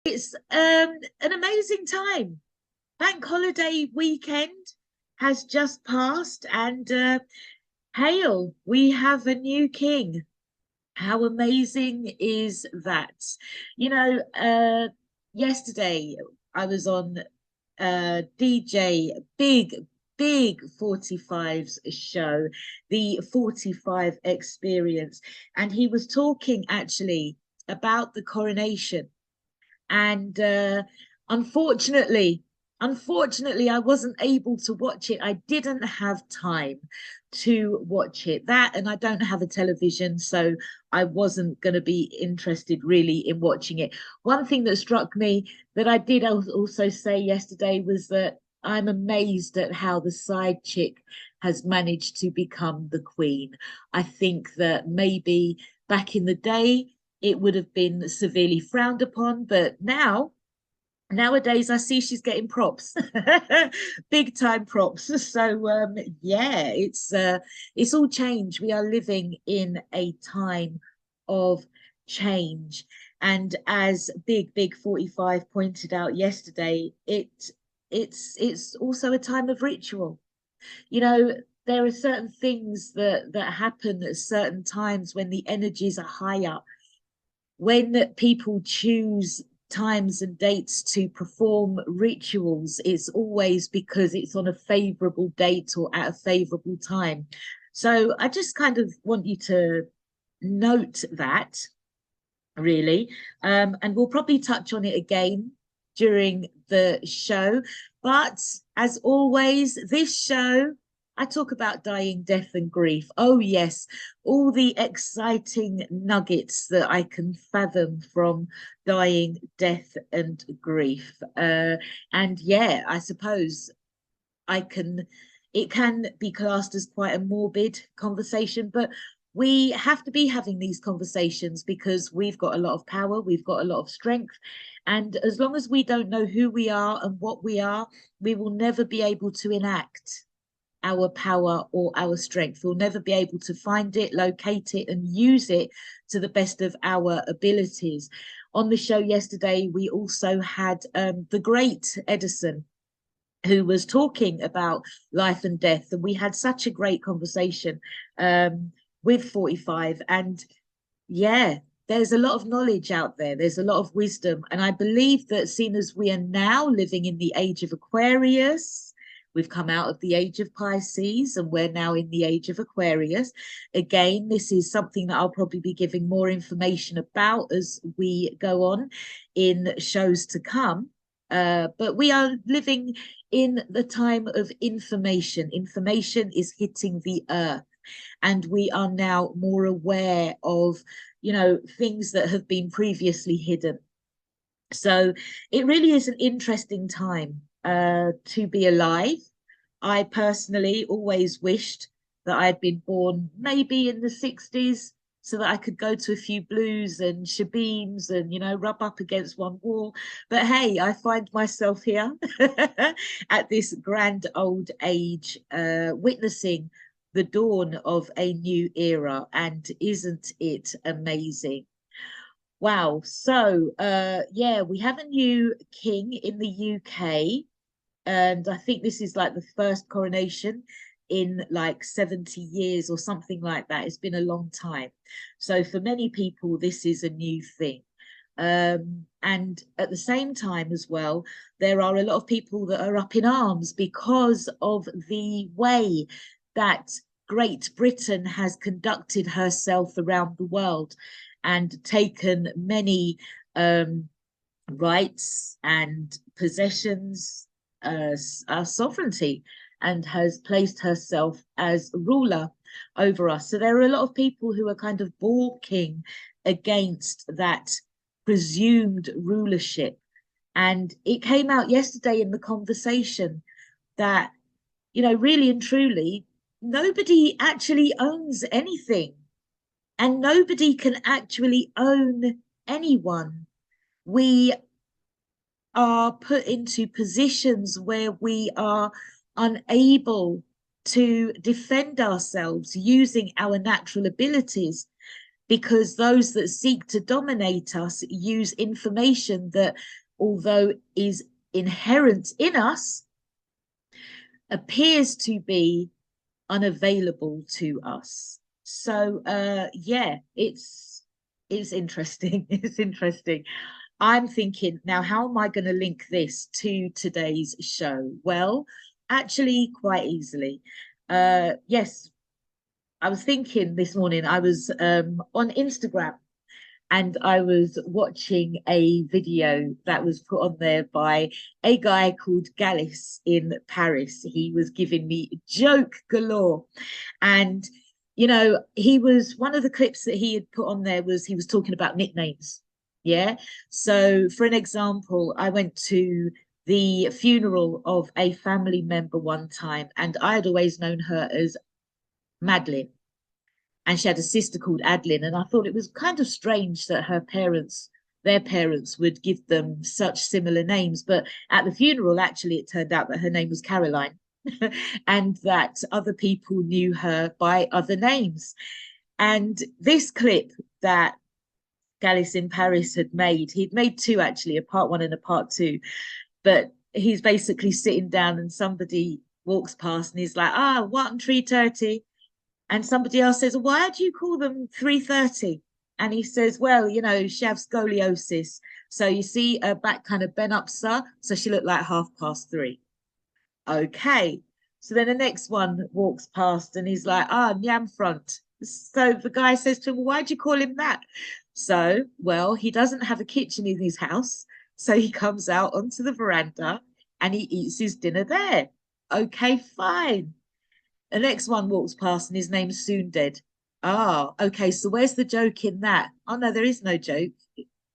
It's an amazing time. Bank holiday weekend has just passed, and hail, we have a new king. How amazing is that? You know, yesterday I was on DJ big 45's show, the 45 Experience, and he was talking actually about the coronation and unfortunately unfortunately I wasn't able to watch it. I didn't have time to watch it, that, and I don't have a television, so I wasn't going to be interested really in watching it. One thing that struck me that I did also say yesterday was that I'm amazed at how the side chick has managed to become the queen. I think that maybe back in the day it would have been severely frowned upon, but nowadays I see she's getting props, big time props. So yeah, it's all change. We are living in a time of change, and as big 45 pointed out yesterday, it's also a time of ritual. You know, there are certain things that happen at certain times when the energies are higher, when people choose times and dates to perform rituals. It's always because it's on a favorable date or at a favorable time. So I just kind of want you to note that, really. And we'll probably touch on it again during the show. But as always, this show, I talk about dying, death, and grief. Oh, yes, all the exciting nuggets that I can fathom from dying, death, and grief. And yeah, I suppose I can, it can be classed as quite a morbid conversation, but we have to be having these conversations because we've got a lot of power, we've got a lot of strength. And as long as we don't know who we are and what we are, we will never be able to enact our power or our strength. We'll never be able to find it, locate it, and use it to the best of our abilities. On the show yesterday, we also had the great Edison, who was talking about life and death, and we had such a great conversation with 45. And yeah, there's a lot of knowledge out there, there's a lot of wisdom, and I believe that, seeing as we are now living in the age of Aquarius, we've come out of the age of Pisces and we're now in the age of Aquarius. Again, this is something that I'll probably be giving more information about as we go on in shows to come. But we are living in the time of information. Information is hitting the earth, and we are now more aware of, you know, things that have been previously hidden. So it really is an interesting time to be alive. I personally always wished that I had been born maybe in the 60s, so that I could go to a few blues and shabeens and, you know, rub up against one wall. But hey, I find myself here at this grand old age, witnessing the dawn of a new era. And isn't it amazing? Wow. So yeah, we have a new king in the UK, and I think this is like the first coronation in like 70 years or something like that. It's been a long time. So for many people, this is a new thing. And at the same time as well, there are a lot of people that are up in arms because of the way that Great Britain has conducted herself around the world and taken many rights and possessions, our sovereignty, and has placed herself as ruler over us. So there are a lot of people who are kind of balking against that presumed rulership. And it came out yesterday in the conversation that, you know, really and truly, nobody actually owns anything, and nobody can actually own anyone. We are put into positions where we are unable to defend ourselves using our natural abilities. because those that seek to dominate us use information that, although is inherent in us, appears to be unavailable to us. So yeah, it's interesting. It's interesting. I'm thinking now, how am I going to link this to today's show? Well, actually, quite easily. Yes, I was thinking this morning, I was on Instagram and I was watching a video that was put on there by a guy called Gallus in Paris. He was giving me joke galore. And, you know, he was one of the clips that he had put on there was he was talking about nicknames. Yeah. So, for an example, I went to the funeral of a family member one time, and I had always known her as Madeline, and she had a sister called Adeline. And I thought it was kind of strange that their parents would give them such similar names. But at the funeral, actually, it turned out that her name was Caroline and that other people knew her by other names. And this clip that Gallus in Paris he'd made two actually, a part one and a part two. But he's basically sitting down and somebody walks past and he's like, ah, what, 3:30? And somebody else says, why do you call them 3:30? And he says, well, you know, she has scoliosis. So you see her back kind of bent up, sir. So she looked like 3:30. Okay. So then the next one walks past and he's like, ah, Nyam front. So the guy says to him, well, why'd you call him that? So, well, he doesn't have a kitchen in his house. So he comes out onto the veranda and he eats his dinner there. Okay, fine. The next one walks past and his name's Soon Dead. Ah, okay. So where's the joke in that? Oh no, there is no joke.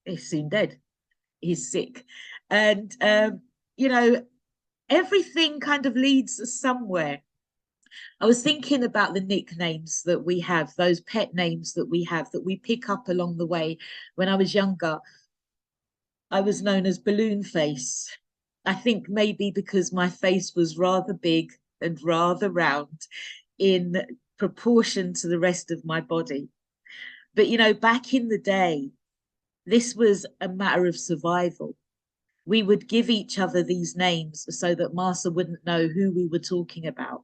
He's soon dead. He's sick. And you know, everything kind of leads us somewhere. I was thinking about the nicknames that we have, those pet names that we have that we pick up along the way. When I was younger, I was known as Balloon Face. I think maybe because my face was rather big and rather round in proportion to the rest of my body. But, you know, back in the day, this was a matter of survival. We would give each other these names so that Martha wouldn't know who we were talking about.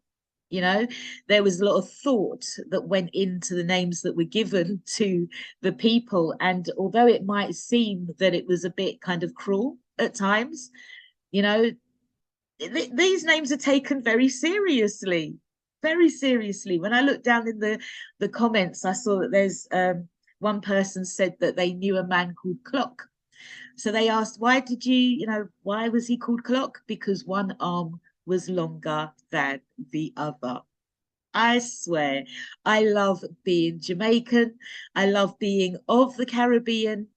You know, there was a lot of thought that went into the names that were given to the people. And although it might seem that it was a bit kind of cruel at times, you know, these names are taken very seriously, very seriously. When I looked down in the comments, I saw that there's one person said that they knew a man called Clock. So they asked, why did you know, why was he called Clock? Because one arm was longer than the other. I swear, I love being Jamaican. I love being of the Caribbean.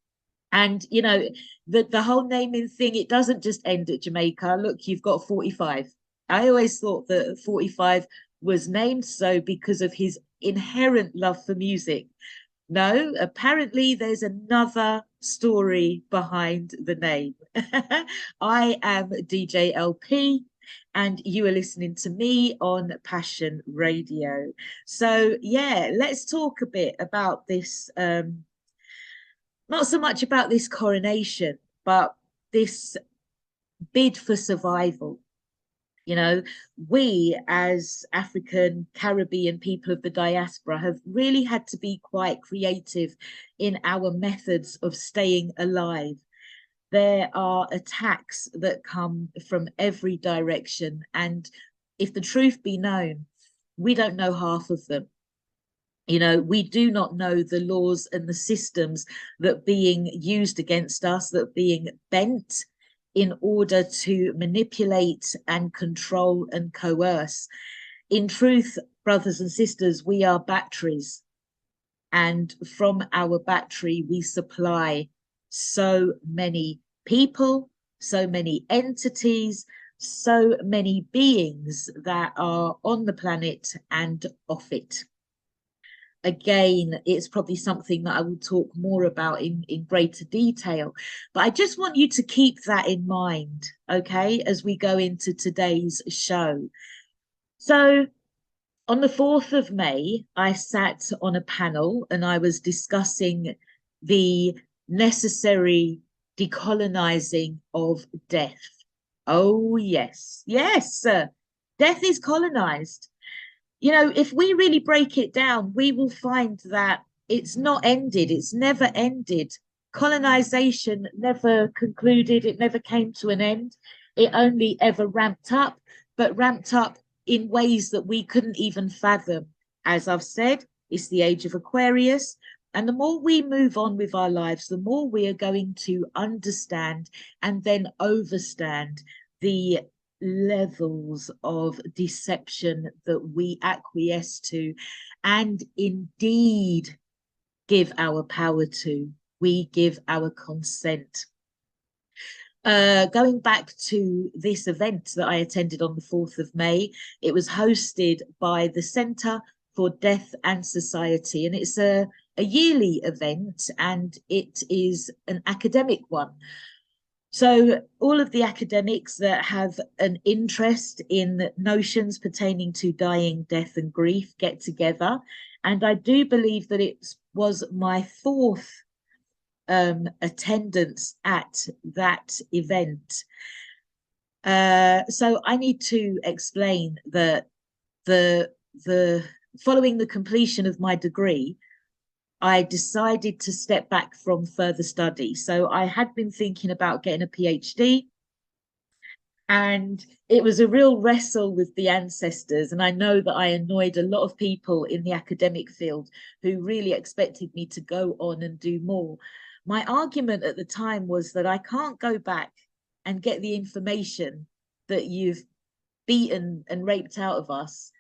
And, you know, the whole naming thing, it doesn't just end at Jamaica. Look, you've got 45. I always thought that 45 was named so because of his inherent love for music. No, apparently there's another story behind the name. I am DJ LP and you are listening to me on Passion Radio. So yeah, let's talk a bit about this, not so much about this coronation, but this bid for survival. You know, we as African, Caribbean people of the diaspora have really had to be quite creative in our methods of staying alive. There are attacks that come from every direction. And if the truth be known, we don't know half of them. You know, we do not know the laws and the systems that are being used against us, that are being bent in order to manipulate and control and coerce. In truth, brothers and sisters, we are batteries. And from our battery, we supply so many people, so many entities, so many beings that are on the planet and off it. Again, it's probably something that I will talk more about in greater detail. But I just want you to keep that in mind, okay, as we go into today's show. So On the 4th of May, I sat on a panel and I was discussing the necessary decolonizing of death. Oh, yes, yes, death is colonized. You know, if we really break it down, we will find that it's not ended, it's never ended. Colonization never concluded, it never came to an end. It only ever ramped up, but ramped up in ways that we couldn't even fathom. As I've said, it's the age of Aquarius. And the more we move on with our lives, the more we are going to understand and then overstand the levels of deception that we acquiesce to and indeed give our power to. We give our consent. Going back to this event that I attended on the 4th of May, it was hosted by the Centre for Death and Society, and it's a yearly event and it is an academic one. So all of the academics that have an interest in notions pertaining to dying, death and grief get together. And I do believe that it was my fourth attendance at that event. So I need to explain that the following the completion of my degree, I decided to step back from further study. So I had been thinking about getting a PhD, and it was a real wrestle with the ancestors. And I know that I annoyed a lot of people in the academic field who really expected me to go on and do more. My argument at the time was that I can't go back and get the information that you've beaten and raped out of us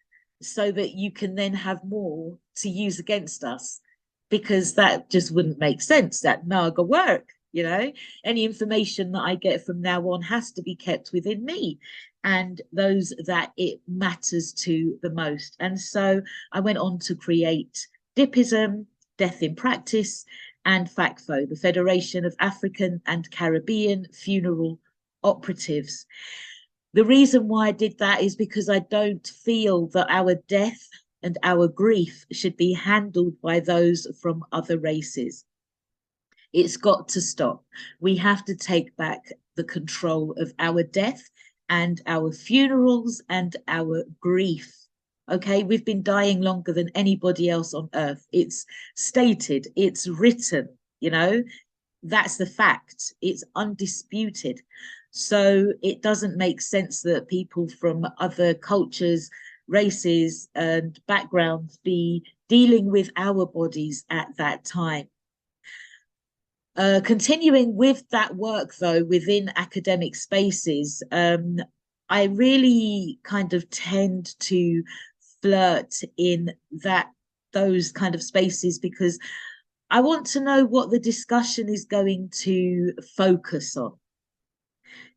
so that you can then have more to use against us, because that just wouldn't make sense. That naga work, you know. Any information that I get from now on has to be kept within me and those that it matters to the most. And so I went on to create Dipism, Death in Practice, and FACFO, the Federation of African and Caribbean Funeral Operatives. The reason why I did that is because I don't feel that our death and our grief should be handled by those from other races. It's got to stop. We have to take back the control of our death and our funerals and our grief. Okay, we've been dying longer than anybody else on earth. It's stated, it's written, you know, that's the fact. It's undisputed. So it doesn't make sense that people from other cultures, races and backgrounds be dealing with our bodies at that time. Continuing with that work, though, within academic spaces, I really kind of tend to flirt in those kind of spaces because I want to know what the discussion is going to focus on.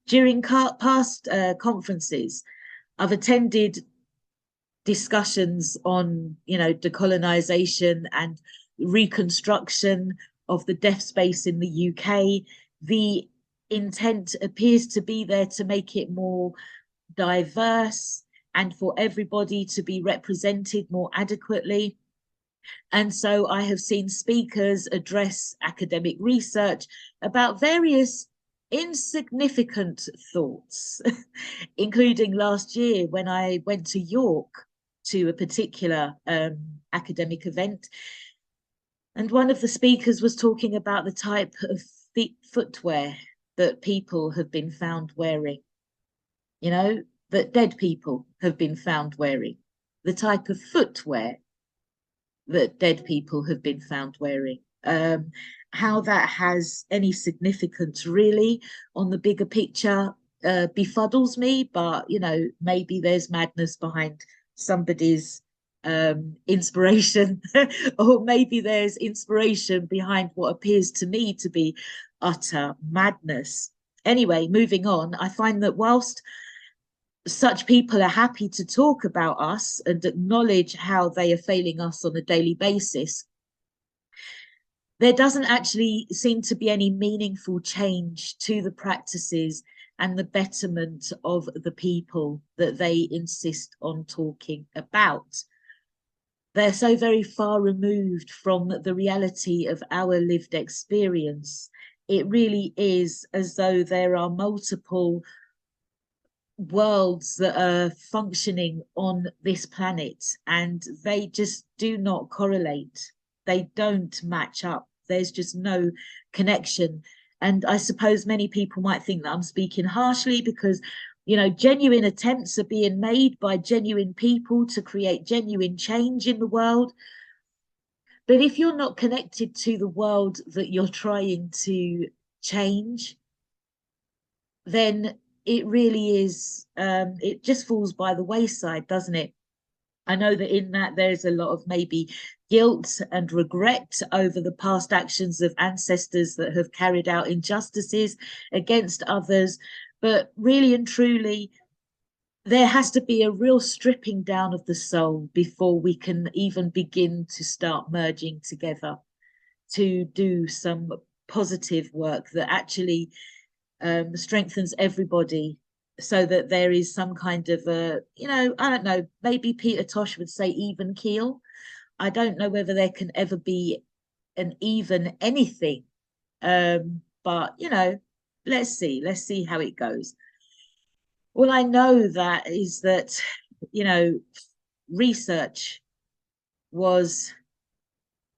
During past conferences, I've attended discussions on, you know, decolonization and reconstruction of the deaf space in the UK. The intent appears to be there to make it more diverse and for everybody to be represented more adequately. And so I have seen speakers address academic research about various insignificant thoughts, including last year when I went to York to a particular academic event. And one of the speakers was talking about the type of footwear that people have been found wearing, you know, that dead people have been found wearing, the type of footwear that dead people have been found wearing. How that has any significance really on the bigger picture befuddles me, but, you know, maybe there's madness behind somebody's inspiration, or maybe there's inspiration behind what appears to me to be utter madness. Anyway, moving on, I find that whilst such people are happy to talk about us and acknowledge how they are failing us on a daily basis, there doesn't actually seem to be any meaningful change to the practices and the betterment of the people that they insist on talking about. they're so very far removed from the reality of our lived experience. It really is as though there are multiple worlds that are functioning on this planet, and they just do not correlate. They don't match up. There's just no connection. And I suppose many people might think that I'm speaking harshly because, you know, genuine attempts are being made by genuine people to create genuine change in the world. But if you're not connected to the world that you're trying to change, then it really is, it just falls by the wayside, doesn't it? I know that in that there's a lot of maybe guilt and regret over the past actions of ancestors that have carried out injustices against others. But really and truly, there has to be a real stripping down of the soul before we can even begin to start merging together to do some positive work that actually strengthens everybody, so that there is some kind of a, you know, I don't know, maybe Peter Tosh would say even keel. I don't know whether there can ever be an even anything. But, you know, let's see how it goes. All I know that is that, you know, research was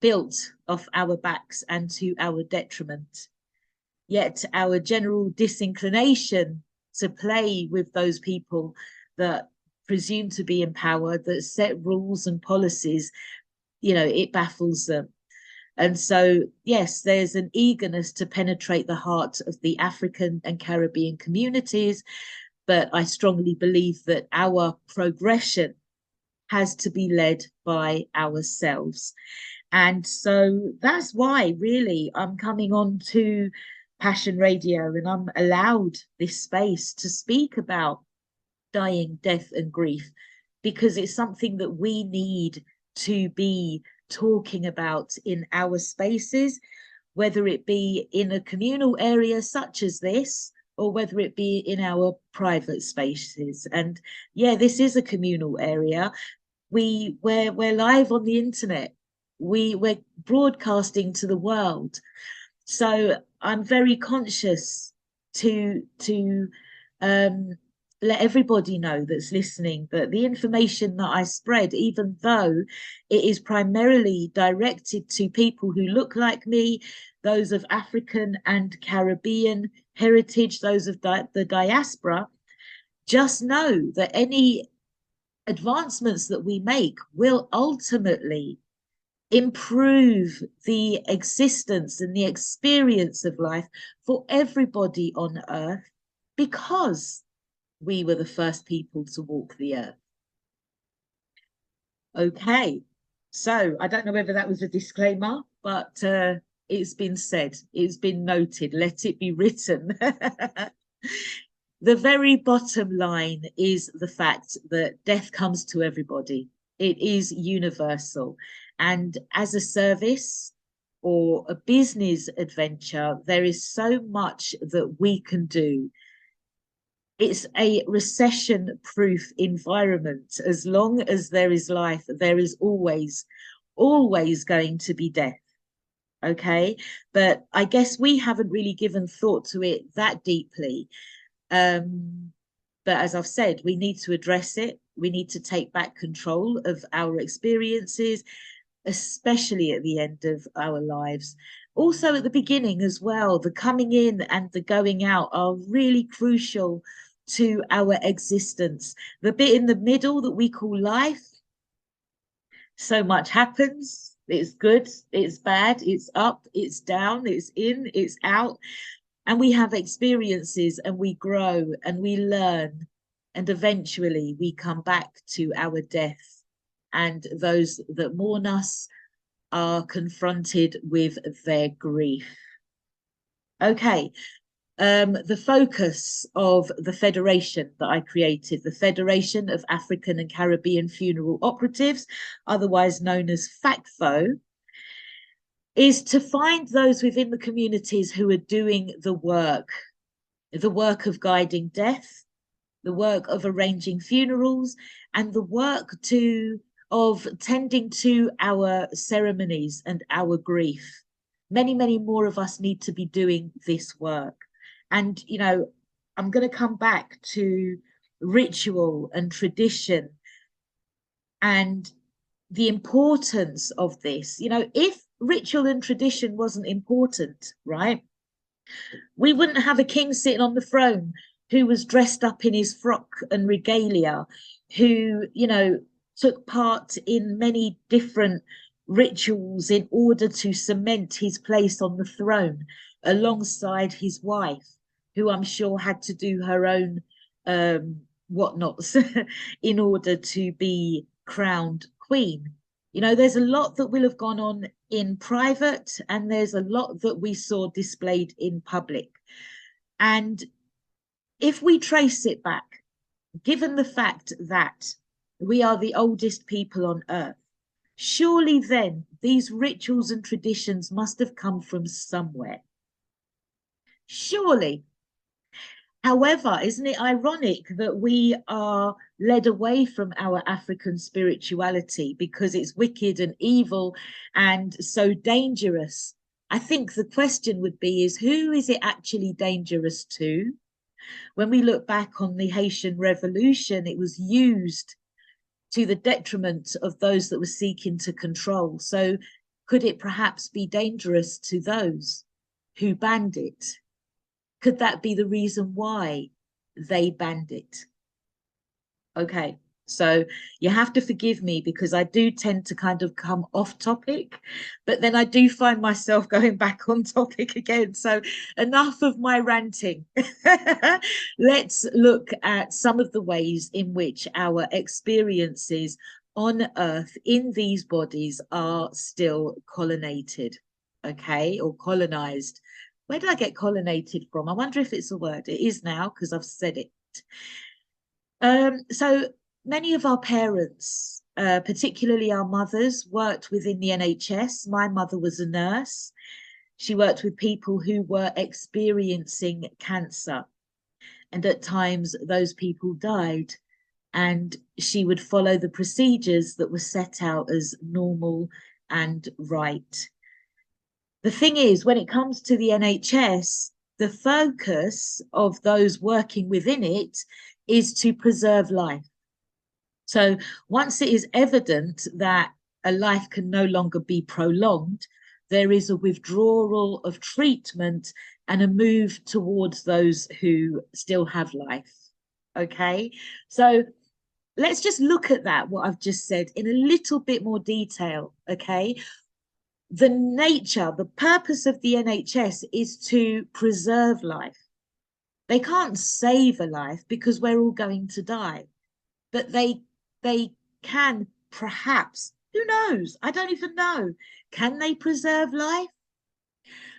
built off our backs and to our detriment. Yet our general disinclination to play with those people that presume to be in power, that set rules and policies, you know, it baffles them. And so, yes, there's an eagerness to penetrate the heart of the African and Caribbean communities, but I strongly believe that our progression has to be led by ourselves. And so that's why really I'm coming on to Passion Radio, and I'm allowed this space to speak about dying, death, and grief, because it's something that we need to be talking about in our spaces, whether it be in a communal area such as this, or whether it be in our private spaces. And yeah, this is a communal area. We're live on the internet. We're broadcasting to the world. So I'm very conscious to let everybody know that's listening that the information that I spread, even though it is primarily directed to people who look like me, those of African and Caribbean heritage, those of the diaspora, just know that any advancements that we make will ultimately improve the existence and the experience of life for everybody on earth, because we were the first people to walk the earth. Okay, so I don't know whether that was a disclaimer, but it's been said, it's been noted, let it be written. The very bottom line is the fact that death comes to everybody. It is universal. And as a service or a business adventure, there is so much that we can do. It's a recession-proof environment. As long as there is life, there is always going to be death. Okay, but I guess we haven't really given thought to it that deeply. But as I've said, we need to address it. We need to take back control of our experiences, especially at the end of our lives. Also at the beginning as well, the coming in and the going out are really crucial to our existence. The bit in the middle that we call life, so much happens. It's good, it's bad, it's up, it's down, it's in, it's out. And we have experiences and we grow and we learn. And eventually we come back to our death. And those that mourn us are confronted with their grief. Okay, the focus of the federation that I created, the Federation of African and Caribbean Funeral Operatives, otherwise known as FACFO, is to find those within the communities who are doing the work of guiding death, the work of arranging funerals, and the work to of tending to our ceremonies and our grief. Many, many more of us need to be doing this work. And, you know, I'm going to come back to ritual and tradition and the importance of this. You know, if ritual and tradition wasn't important, right, we wouldn't have a king sitting on the throne who was dressed up in his frock and regalia, who, you know, took part in many different rituals in order to cement his place on the throne alongside his wife, who I'm sure had to do her own whatnots in order to be crowned queen. You know, there's a lot that will have gone on in private, and there's a lot that we saw displayed in public. And if we trace it back, given the fact that we are the oldest people on earth, surely then these rituals and traditions must have come from somewhere. Surely. However, isn't it ironic that we are led away from our African spirituality because it's wicked and evil and so dangerous? I think the question would be is who is it actually dangerous to? When we look back on the Haitian Revolution, it was used to the detriment of those that were seeking to control. So could it perhaps be dangerous to those who banned it? Could that be the reason why they banned it? Okay, so you have to forgive me because I do tend to kind of come off topic, but then I do find myself going back on topic again. So enough of my ranting. Let's look at some of the ways in which our experiences on Earth in these bodies are still colonized, okay, or colonized. Where did I get colonated from? I wonder if it's a word. It is now because I've said it. So many of our parents, particularly our mothers, worked within the NHS. My mother was a nurse. She worked with people who were experiencing cancer. And at times those people died. And she would follow the procedures that were set out as normal and right. The thing is, when it comes to the NHS, the focus of those working within it is to preserve life. So once it is evident that a life can no longer be prolonged, there is a withdrawal of treatment and a move towards those who still have life. Okay, so let's just look at that, what I've just said, in a little bit more detail. Okay, the nature, the purpose of the NHS is to preserve life. They can't save a life because we're all going to die, but they can perhaps, who knows? I don't even know. Can they preserve life?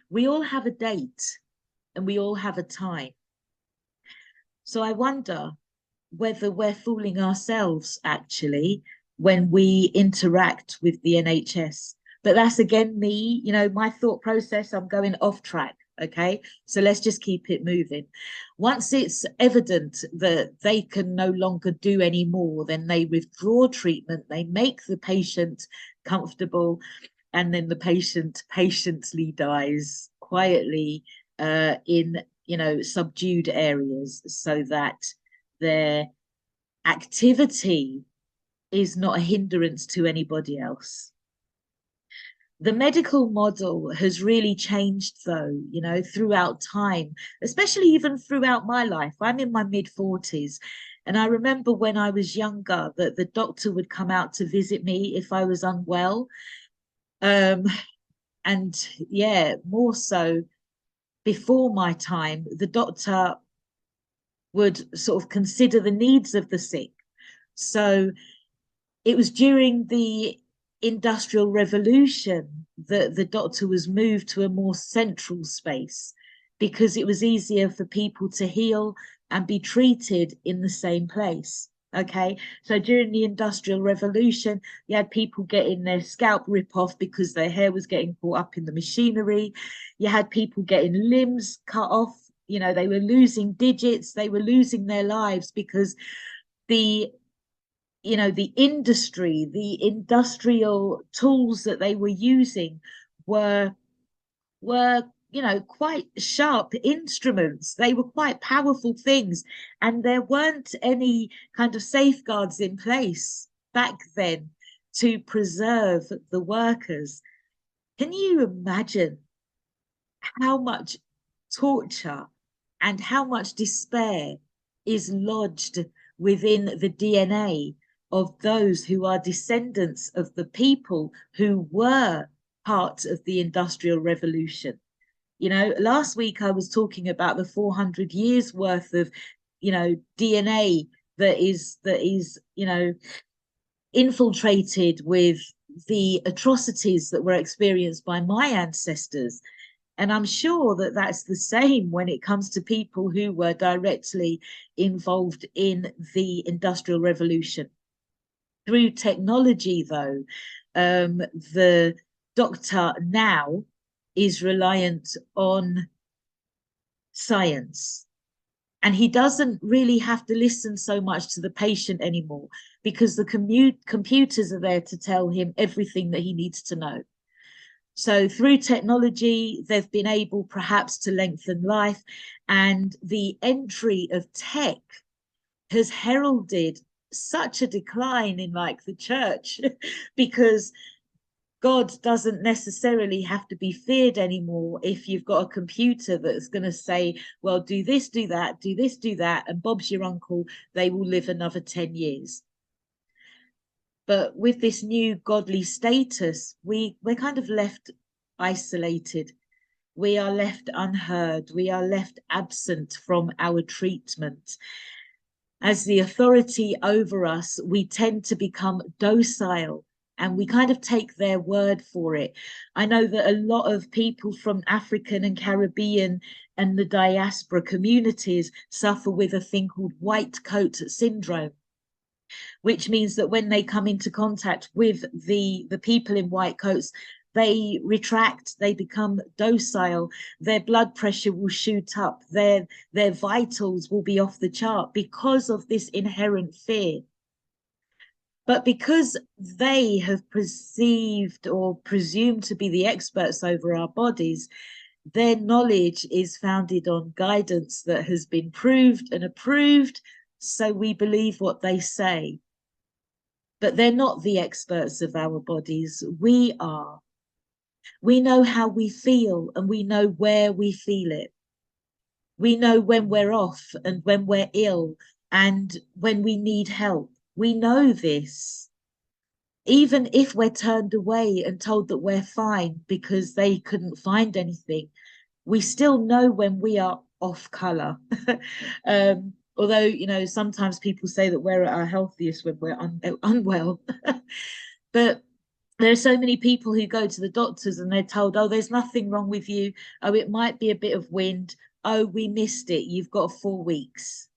We all have a date and we all have a time. So I wonder whether we're fooling ourselves actually when we interact with the NHS. But that's again me, you know, my thought process, I'm going off track. Okay, so let's just keep it moving. Once it's evident that they can no longer do any more, then they withdraw treatment, they make the patient comfortable, and then the patient patiently dies quietly in, you know, subdued areas so that their activity is not a hindrance to anybody else. The medical model has really changed, though, you know, throughout time, especially even throughout my life. I'm in my mid-40s, and I remember when I was younger that the doctor would come out to visit me if I was unwell. And yeah, more so before my time, the doctor would sort of consider the needs of the sick. So it was during the Industrial Revolution that the doctor was moved to a more central space because it was easier for people to heal and be treated in the same place. Okay, so during the Industrial Revolution, you had people getting their scalp rip off because their hair was getting caught up in the machinery. You had people getting limbs cut off. You know, they were losing digits, they were losing their lives because the you know, the industry, the industrial tools that they were using were were you know, quite sharp instruments. They were quite powerful things, and there weren't any kind of safeguards in place back then to preserve the workers. Can you imagine how much torture and how much despair is lodged within the DNA of those who are descendants of the people who were part of the Industrial Revolution? You know, last week I was talking about the 400 years worth of, you know, DNA that is, you know, infiltrated with the atrocities that were experienced by my ancestors. And I'm sure that that's the same when it comes to people who were directly involved in the Industrial Revolution. Through technology, though, the doctor now is reliant on science. And he doesn't really have to listen so much to the patient anymore, because the computers are there to tell him everything that he needs to know. So through technology, they've been able perhaps to lengthen life, and the entry of tech has heralded such a decline in like the church because God doesn't necessarily have to be feared anymore if you've got a computer that's going to say, well, do this, do that, do this, do that, and Bob's your uncle, they will live another 10 years. But with this new godly status, we're kind of left isolated. We are left unheard. We are left absent from our treatment. As the authority over us, we tend to become docile and we kind of take their word for it. I know that a lot of people from African and Caribbean and the diaspora communities suffer with a thing called white coat syndrome, which means that when they come into contact with the people in white coats, they retract, they become docile, their blood pressure will shoot up, their vitals will be off the chart because of this inherent fear. But because they have perceived or presumed to be the experts over our bodies, their knowledge is founded on guidance that has been proved and approved, so we believe what they say. But they're not the experts of our bodies. We are. We know how we feel and we know where we feel it. We know when we're off and when we're ill and when we need help. We know this. Even if we're turned away and told that we're fine because they couldn't find anything, we still know when we are off color. Although, you know, sometimes people say that we're at our healthiest when we're unwell. But there are so many people who go to the doctors and they're told, oh, there's nothing wrong with you. Oh, it might be a bit of wind. Oh, we missed it. You've got 4 weeks.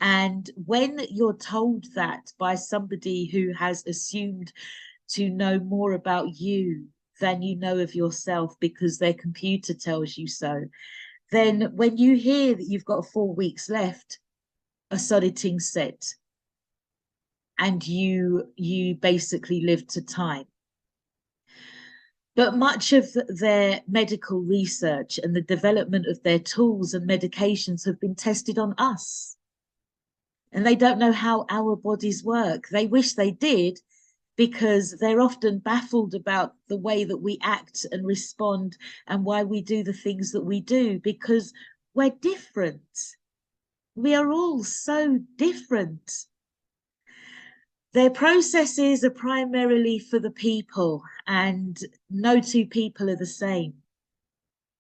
And when you're told that by somebody who has assumed to know more about you than you know of yourself because their computer tells you so, then when you hear that you've got 4 weeks left, a solid thing set, and you basically live to time. But much of their medical research and the development of their tools and medications have been tested on us. And they don't know how our bodies work. They wish they did, because they're often baffled about the way that we act and respond and why we do the things that we do, because we're different. We are all so different. Their processes are primarily for the people, and no two people are the same.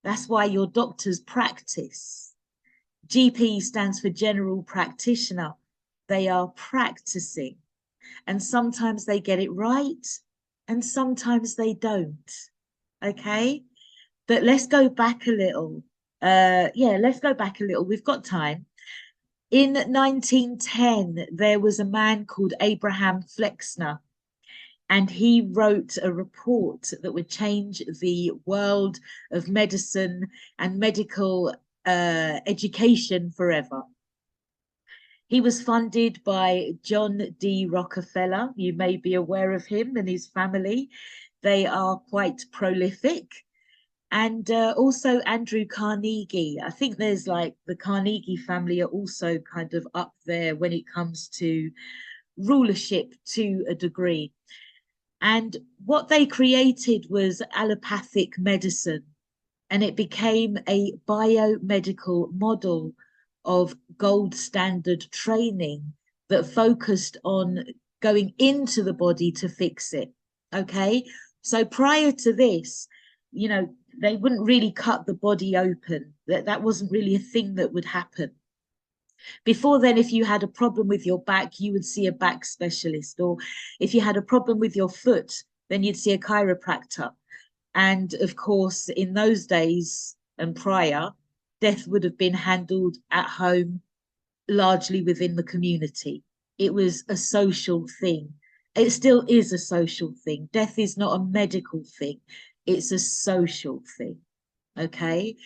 That's why your doctors practice. GP stands for general practitioner. They are practicing, and sometimes they get it right and sometimes they don't. Okay, but let's go back a little. Let's go back a little. We've got time. In 1910, there was a man called Abraham Flexner, and he wrote a report that would change the world of medicine and medical education forever. He was funded by John D. Rockefeller. You may be aware of him and his family. They are quite prolific. And also Andrew Carnegie. I think there's like the Carnegie family are also kind of up there when it comes to rulership to a degree. And what they created was allopathic medicine, and it became a biomedical model of gold standard training that focused on going into the body to fix it. Okay. So prior to this, you know, they wouldn't really cut the body open. That wasn't really a thing that would happen. Before then, if you had a problem with your back, you would see a back specialist. Or if you had a problem with your foot, then you'd see a chiropractor. And of course, in those days and prior, death would have been handled at home, largely within the community. It was a social thing. It still is a social thing. Death is not a medical thing, it's a social thing. Okay.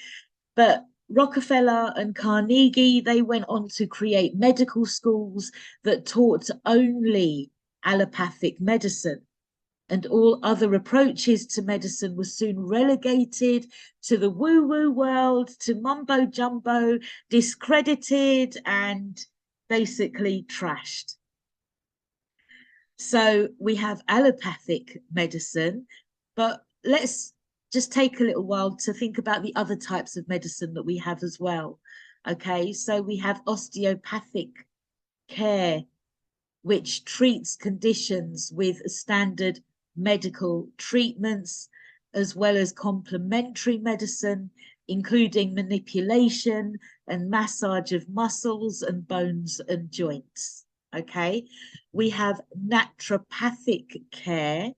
But Rockefeller and Carnegie, they went on to create medical schools that taught only allopathic medicine. And all other approaches to medicine were soon relegated to the woo-woo world, to mumbo jumbo, discredited, and basically trashed. So we have allopathic medicine, but let's just take a little while to think about the other types of medicine that we have as well. Okay, so we have osteopathic care, which treats conditions with standard medical treatments, as well as complementary medicine, including manipulation and massage of muscles and bones and joints. Okay, we have naturopathic care,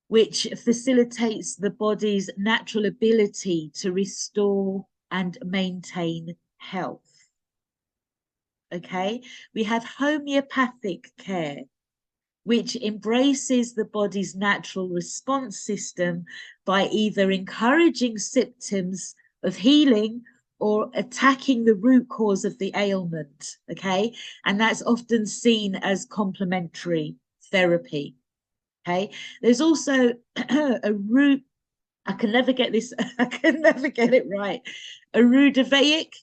which facilitates the body's natural ability to restore and maintain health. Okay, we have homeopathic care, which embraces the body's natural response system by either encouraging symptoms of healing or attacking the root cause of the ailment. Okay, and that's often seen as complementary therapy. Okay, there's also a root, I can never get this, I can never get it right. A Rudavaic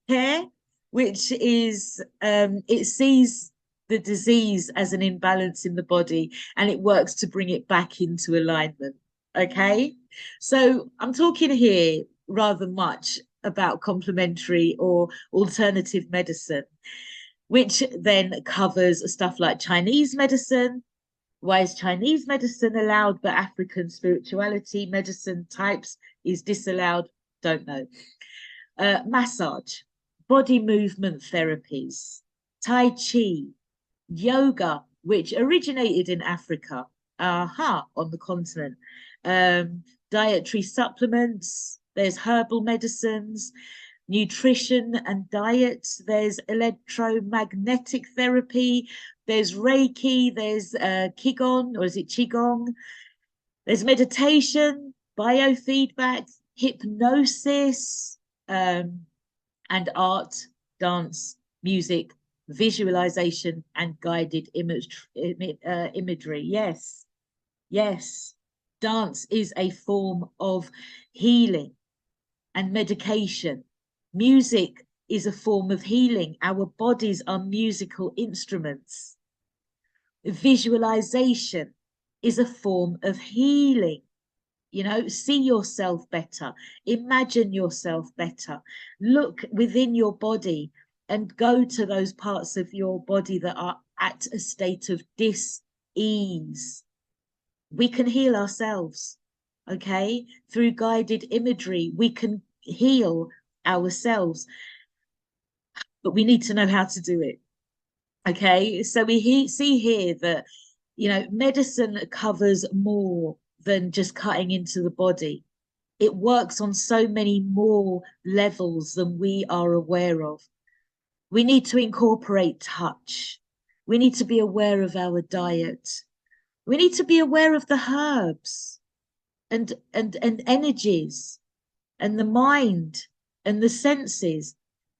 care, which is, it sees the disease as an imbalance in the body and it works to bring it back into alignment. Okay, so I'm talking here rather much about complementary or alternative medicine, which then covers stuff like Chinese medicine. Why is Chinese medicine allowed, but African spirituality medicine types is disallowed? Don't know. Massage, body movement therapies, Tai Chi, yoga, which originated in Africa, on the continent. Dietary supplements, there's herbal medicines, nutrition and diet, there's electromagnetic therapy, there's Reiki, there's Qigong, or is it Qigong? There's meditation, biofeedback, hypnosis, and art, dance, music, visualization, and guided imagery. Yes, yes. Dance is a form of healing and medication. Music is a form of healing. Our bodies are musical instruments. Visualization is a form of healing. You know, see yourself better, imagine yourself better, look within your body and go to those parts of your body that are at a state of dis-ease. We can heal ourselves, okay? Through guided imagery, we can heal ourselves, but we need to know how to do it. Okay, so we see here that, you know, medicine covers more than just cutting into the body. It works on so many more levels than we are aware of. We need to incorporate touch. We need to be aware of our diet. We need to be aware of the herbs and energies and the mind and the senses,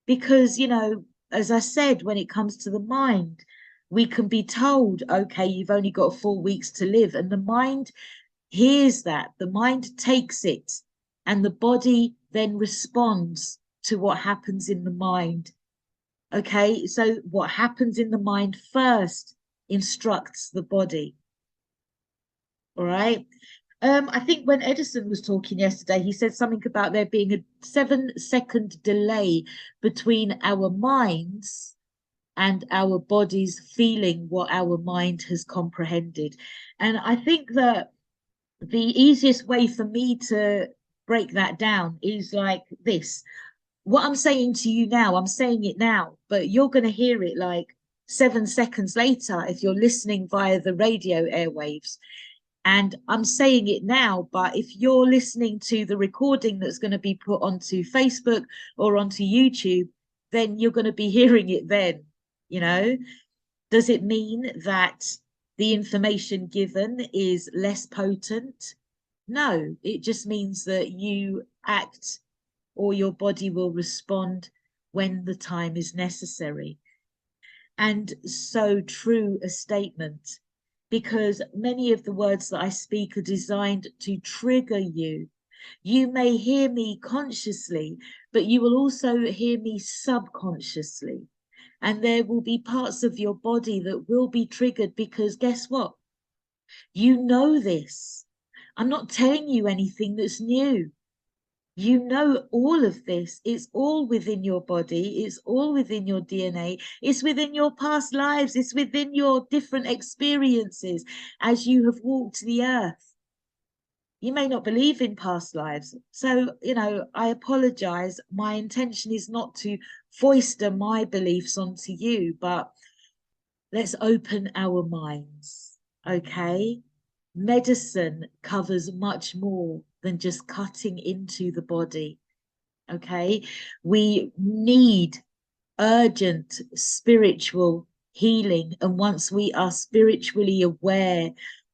because, you know, as I said, when it comes to the mind, we can be told, okay, you've only got 4 weeks to live. And the mind hears that, the mind takes it, and the body then responds to what happens in the mind. Okay, so what happens in the mind first instructs the body. All right. I think when Edison was talking yesterday, he said something about there being a 7-second delay between our minds and our bodies feeling what our mind has comprehended. And I think that the easiest way for me to break that down is like this. What I'm saying to you now, I'm saying it now, but you're going to hear it like 7 seconds later if you're listening via the radio airwaves. And I'm saying it now, but if you're listening to the recording that's going to be put onto Facebook or onto YouTube, then you're going to be hearing it then, you know? Does it mean that the information given is less potent? No, it just means that you act or your body will respond when the time is necessary. And so true a statement, because many of the words that I speak are designed to trigger you. You may hear me consciously, but you will also hear me subconsciously. And there will be parts of your body that will be triggered because guess what? You know this. I'm not telling you anything that's new. You know all of this. It's all within your body. It's all within your DNA. It's within your past lives. It's within your different experiences as you have walked the earth. You may not believe in past lives. So, I apologize. My intention is not to foist my beliefs onto you, but let's open our minds, okay? Medicine covers much more than just cutting into the body, okay? We need urgent spiritual healing. And once we are spiritually aware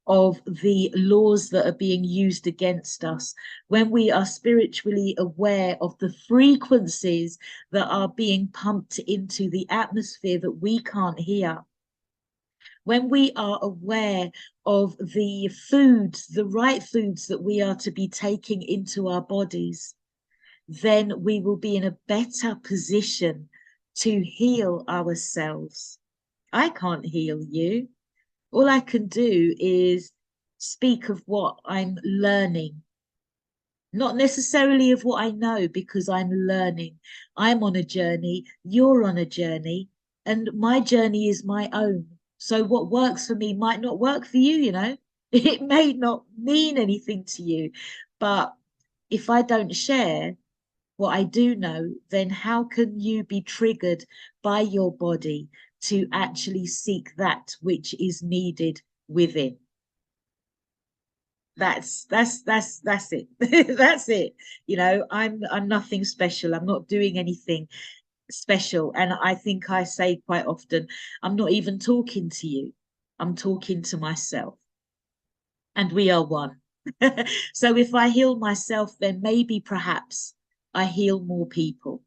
of the laws that are being used against us, when we are spiritually aware of the frequencies that are being pumped into the atmosphere that we can't hear, when we are aware of the foods, the right foods that we are to be taking into our bodies, then we will be in a better position to heal ourselves. I can't heal you. All I can do is speak of what I'm learning, not necessarily of what I know, because I'm learning. I'm on a journey, you're on a journey, and my journey is my own. So what works for me might not work for you, It may not mean anything to you, but if I don't share what I do know, then how can you be triggered by your body to actually seek that which is needed within? That's it. That's it. I'm nothing special. I'm not doing anything special. And I think I say quite often, I'm not even talking to you. I'm talking to myself. And we are one. So if I heal myself, then maybe perhaps I heal more people.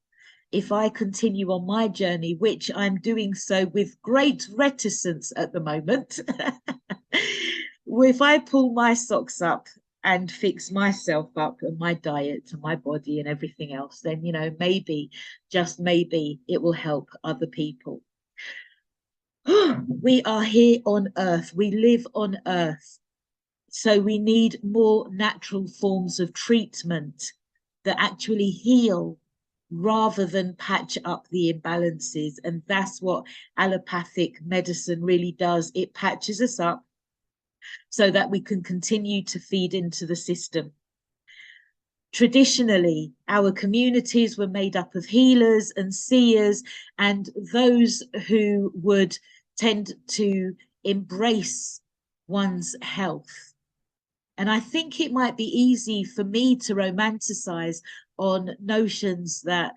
If I continue on my journey, which I'm doing so with great reticence at the moment, if I pull my socks up and fix myself up and my diet and my body and everything else, then, maybe, just maybe, it will help other people. We are here on earth. We live on earth. So we need more natural forms of treatment that actually heal rather than patch up the imbalances. And that's what allopathic medicine really does. It patches us up so that we can continue to feed into the system. Traditionally, our communities were made up of healers and seers and those who would tend to embrace one's health. And I think it might be easy for me to romanticize on notions that,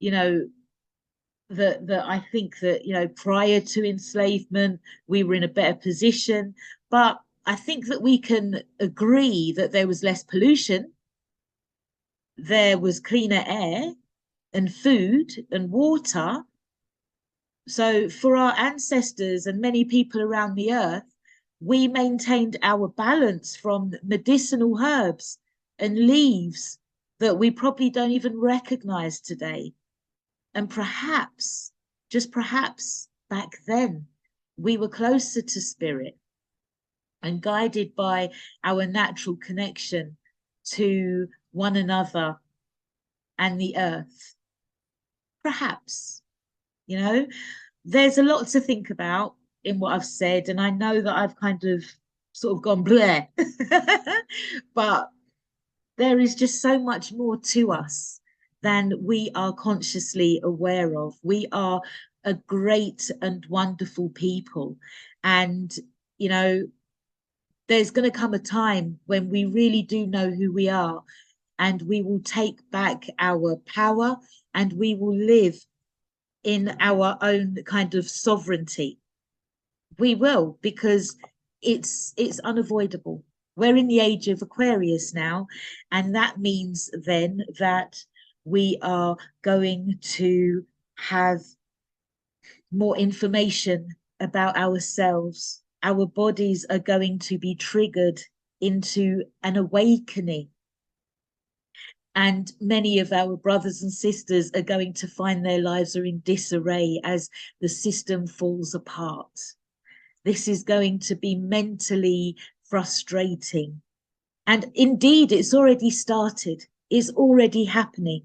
that I think that, prior to enslavement, we were in a better position. But I think that we can agree that there was less pollution, there was cleaner air and food and water, So for our ancestors and many people around the earth, we maintained our balance from medicinal herbs and leaves that we probably don't even recognize today. And perhaps, just perhaps, back then, we were closer to spirit and guided by our natural connection to one another and the earth. Perhaps, you know, there's a lot to think about in what I've said, and I know that I've kind of sort of gone bleh, but there is just so much more to us than we are consciously aware of. We are a great and wonderful people, and you know, there's going to come a time when we really do know who we are, and we will take back our power, and we will live in our own kind of sovereignty. We will, because it's unavoidable. We're in the age of Aquarius now, and that means then that we are going to have more information about ourselves. Our bodies are going to be triggered into an awakening, and many of our brothers and sisters are going to find their lives are in disarray as the system falls apart. This is going to be mentally frustrating. And indeed, it's already started, it's already happening.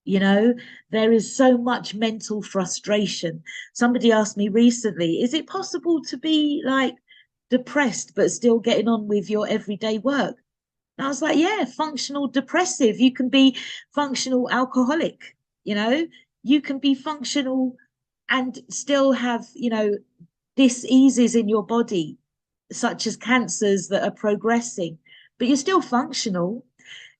You know, there is so much mental frustration. Somebody asked me recently, is it possible to be like depressed but still getting on with your everyday work? And I was like, yeah, functional depressive. You can be functional alcoholic, you know, you can be functional and still have, you know, diseases in your body, such as cancers that are progressing, but you're still functional.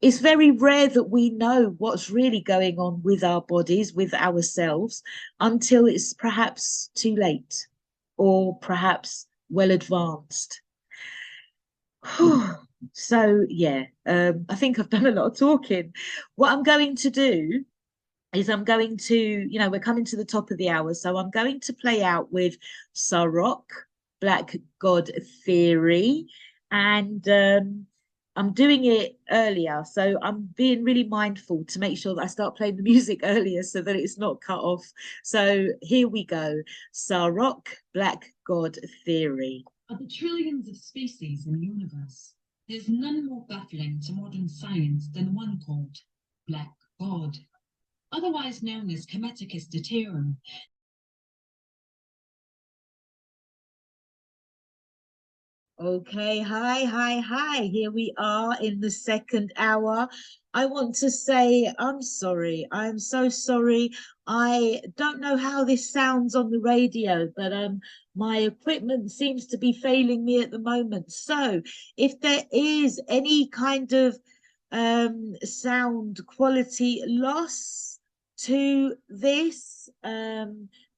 It's very rare that we know what's really going on with our bodies, with ourselves, until it's perhaps too late or perhaps well advanced. So, yeah, I think I've done a lot of talking. What I'm going to do is I'm going to, you know, we're coming to the top of the hour, so I'm going to play out with Sarok, Black God Theory, and I'm doing it earlier, so I'm being really mindful to make sure that I start playing the music earlier so that it's not cut off. So here we go, Sarok, Black God Theory. Of the trillions of species in the universe, there's none more baffling to modern science than one called Black God, otherwise known as Cometicus deuterum. Okay, hi. Here we are in the second hour. I want to say I'm sorry. I'm so sorry. I don't know how this sounds on the radio, but my equipment seems to be failing me at the moment. So if there is any kind of sound quality loss to this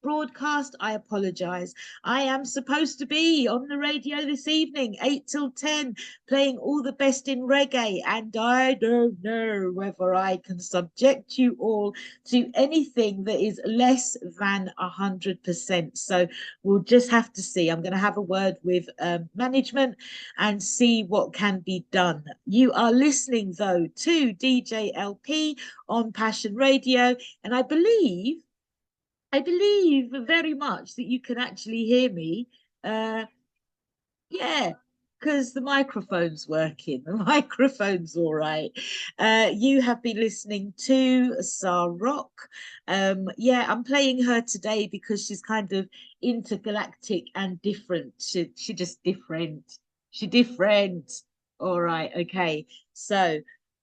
broadcast, I apologize. I am supposed to be on the radio this evening, 8 till 10, playing all the best in reggae, and I don't know whether I can subject you all to anything that is less than 100%. So we'll just have to see. I'm going to have a word with management and see what can be done. You are listening, though, to DJ LP on Passion Radio, and I believe very much that you can actually hear me. Uh, yeah, because the microphone's working. The microphone's all right. You have been listening to Sarok. Yeah, I'm playing her today because she's kind of intergalactic and different. She just different. She different. All right, okay. So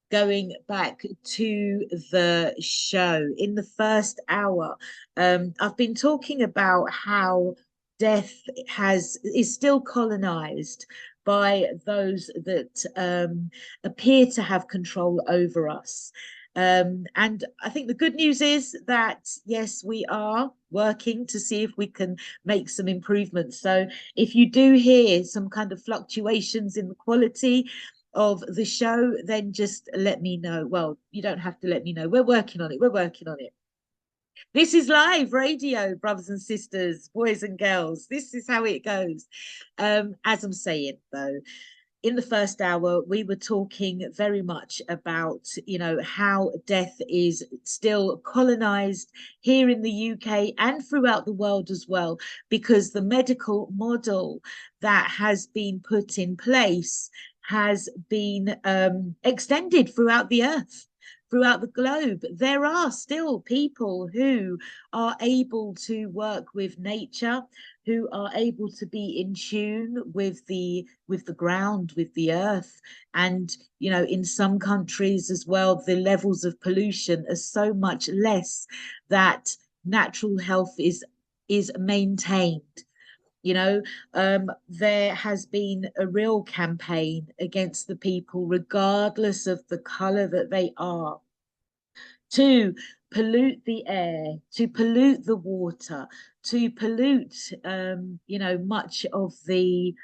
going back to the show in the first hour, I've been talking about how death is still colonized by those that appear to have control over us. And I think the good news is that, yes, we are working to see if we can make some improvements. So if you do hear some kind of fluctuations in the quality of the show, then just let me know. Well, you don't have to let me know. We're working on it. We're working on it. This is live radio, brothers and sisters, boys and girls. This is how it goes. As I'm saying, though, in the first hour, we were talking very much about, how death is still colonized here in the UK and throughout the world as well, because the medical model that has been put in place has been extended throughout the earth. Throughout the globe, there are still people who are able to work with nature, who are able to be in tune with the ground, with the earth. And in some countries as well, the levels of pollution are so much less that natural health is maintained. There has been a real campaign against the people, regardless of the color that they are, to pollute the air, to pollute the water, to pollute, much of the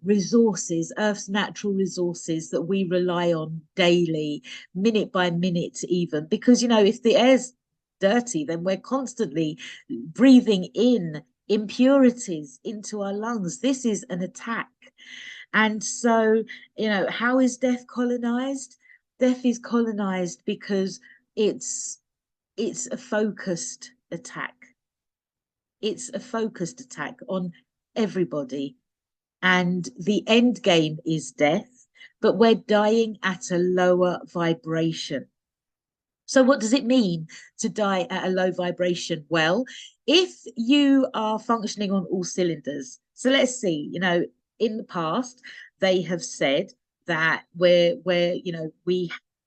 resources, Earth's natural resources that we rely on daily, minute by minute, even. Because, if the air's dirty, then we're constantly breathing in impurities into our lungs. This is an attack. And so, how is death colonized? Death is colonized because it's a focused attack. It's a focused attack on everybody. And the end game is death, but we're dying at a lower vibration. So what does it mean to die at a low vibration? Well, if you are functioning on all cylinders, so let's see, in the past, they have said that we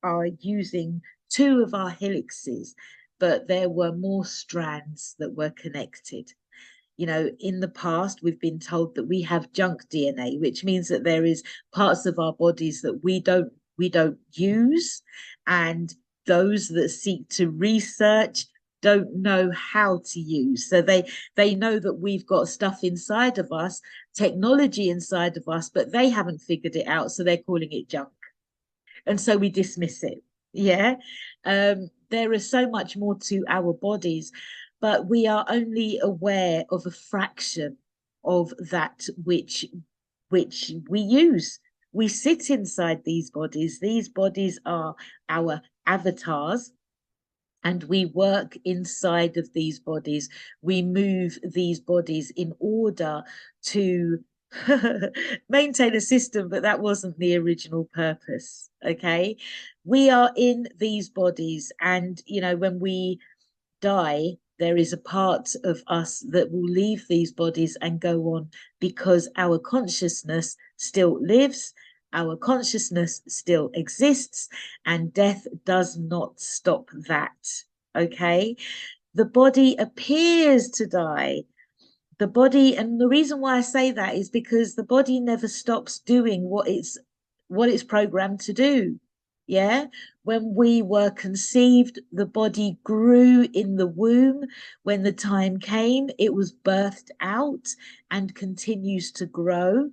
are using two of our helices, but there were more strands that were connected. In the past, we've been told that we have junk DNA, which means that there is parts of our bodies that we don't use, and those that seek to research don't know how to use. So they know that we've got stuff inside of us, technology inside of us, but they haven't figured it out, so they're calling it junk. And so we dismiss it. Yeah. There is so much more to our bodies, but we are only aware of a fraction of that which we use. We sit inside these bodies. These bodies are our avatars, and we work inside of these bodies. We move these bodies in order to maintain a system, but that wasn't the original purpose. Okay, we are in these bodies, and when we die, there is a part of us that will leave these bodies and go on, because our consciousness still lives, our consciousness still exists, and death does not stop that. Okay, the body appears to die. The body, and the reason why I say that is because the body never stops doing what it's programmed to do. Yeah, when we were conceived, the body grew in the womb. When the time came, it was birthed out and continues to grow.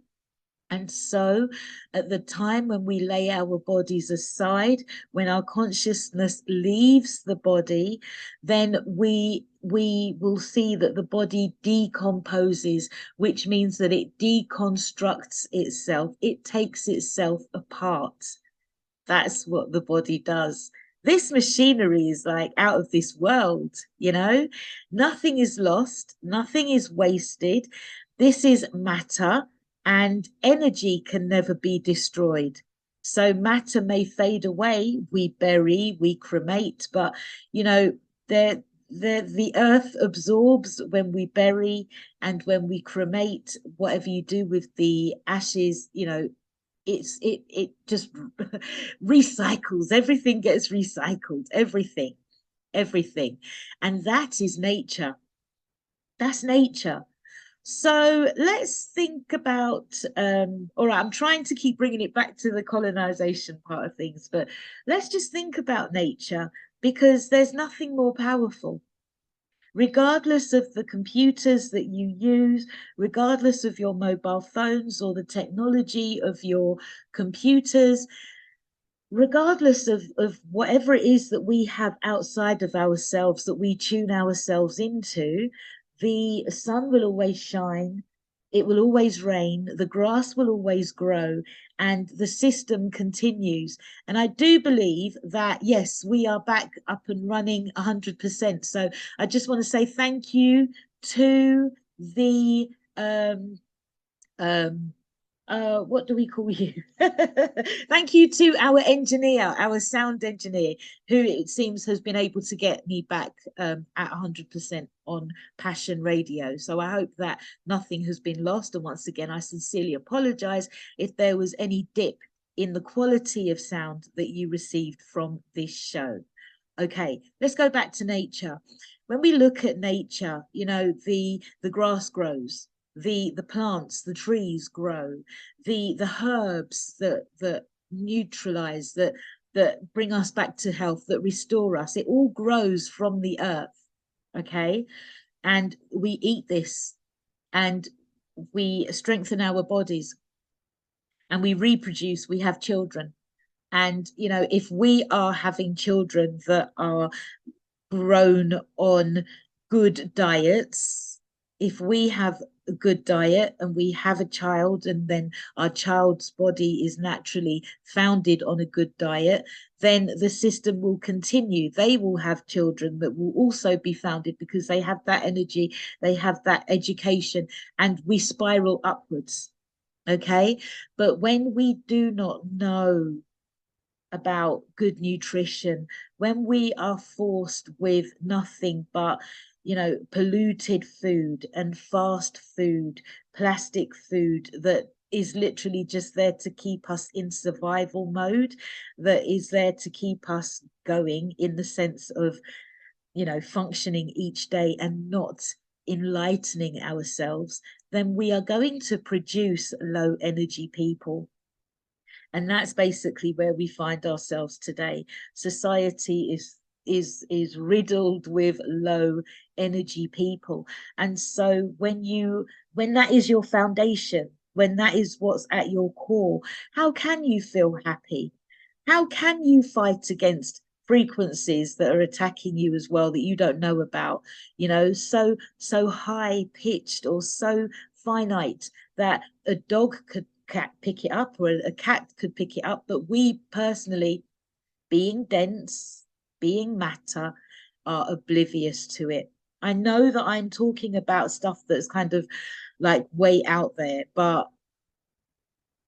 And so, at the time when we lay our bodies aside, when our consciousness leaves the body, then we will see that the body decomposes, which means that it deconstructs itself. It takes itself apart. That's what the body does. This machinery is like out of this world. Nothing is lost, nothing is wasted. This is matter, and energy can never be destroyed. So matter may fade away, we bury, we cremate, but the earth absorbs when we bury, and when we cremate, whatever you do with the ashes, it just recycles. Everything gets recycled, everything. And that is nature. That's nature. So let's think about, all right, I'm trying to keep bringing it back to the colonization part of things, but let's just think about nature, because there's nothing more powerful. Regardless of the computers that you use, regardless of your mobile phones or the technology of your computers, regardless of whatever it is that we have outside of ourselves that we tune ourselves into, the sun will always shine, it will always rain, the grass will always grow, and the system continues. And I do believe that, yes, we are back up and running 100%. So I just want to say thank you to the um what do we call you? Thank you to our engineer, our sound engineer, who it seems has been able to get me back at 100% on Passion Radio. So I hope that nothing has been lost. And once again, I sincerely apologize if there was any dip in the quality of sound that you received from this show. Okay, let's go back to nature. When we look at nature, you know, the grass grows, the plants, the trees grow, the herbs that neutralize, that bring us back to health, that restore us, it all grows from the earth. Okay, and we eat this, and we strengthen our bodies, and we reproduce, we have children. And you know, if we are having children that are grown on good diets, if we have a good diet and we have a child, and then our child's body is naturally founded on a good diet, then the system will continue. They will have children that will also be founded because they have that energy, they have that education, and we spiral upwards. Okay, but when we do not know about good nutrition, when we are forced with nothing but, you know, polluted food and fast food, plastic food that is literally just there to keep us in survival mode, that is there to keep us going in the sense of, you know, functioning each day and not enlightening ourselves, then we are going to produce low energy people. And that's basically where we find ourselves today. Society is riddled with low energy people. And so when that is your foundation, when that is what's at your core, how can you feel happy? How can you fight against frequencies that are attacking you as well that you don't know about, you know, so high pitched or so finite that a dog could cat pick it up, or a cat could pick it up, but we personally, being dense, being matter, are oblivious to it. I know that I'm talking about stuff that's kind of like way out there, but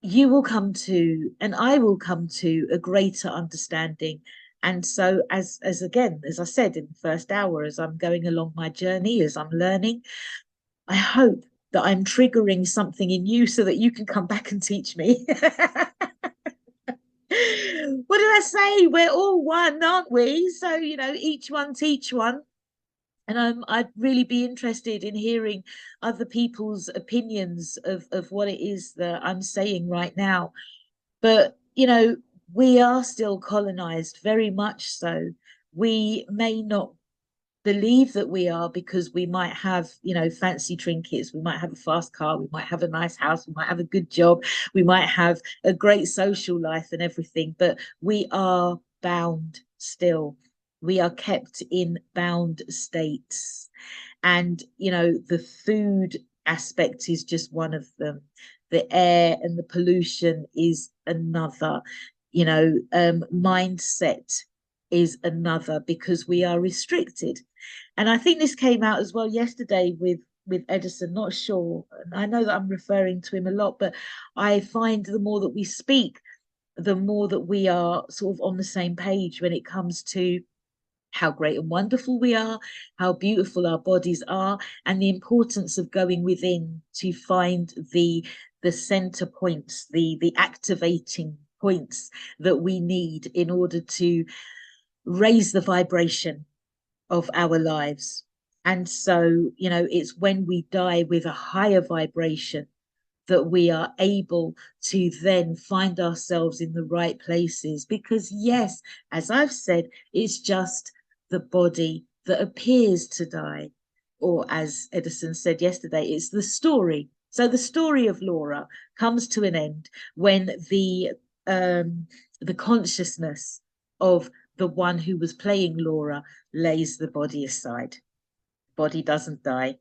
you will come to, and I will come to, a greater understanding. And so as again, as I said in the first hour, as I'm going along my journey, as I'm learning, I hope that I'm triggering something in you so that you can come back and teach me. What did I say? We're all one, aren't we? So, you know, each one teach one. And I'd really be interested in hearing other people's opinions of what it is that I'm saying right now. But, you know, we are still colonized, very much so. We may not believe that we are, because we might have, you know, fancy trinkets, we might have a fast car, we might have a nice house, we might have a good job, we might have a great social life and everything, but we are bound still. We are kept in bound states. And you know, the food aspect is just one of them, the air and the pollution is another, you know, mindset is another, because we are restricted. And I think this came out as well yesterday with Edison, not sure. I know that I'm referring to him a lot, but I find the more that we speak, the more that we are sort of on the same page when it comes to how great and wonderful we are, how beautiful our bodies are, and the importance of going within to find the center points, the activating points that we need in order to raise the vibration of our lives. And so, you know, it's when we die with a higher vibration that we are able to then find ourselves in the right places. Because, yes, as I've said, it's just the body that appears to die. Or, as Edison said yesterday, it's the story. So, the story of Laura comes to an end when the the consciousness of the one who was playing Laura lays the body aside. Body doesn't die.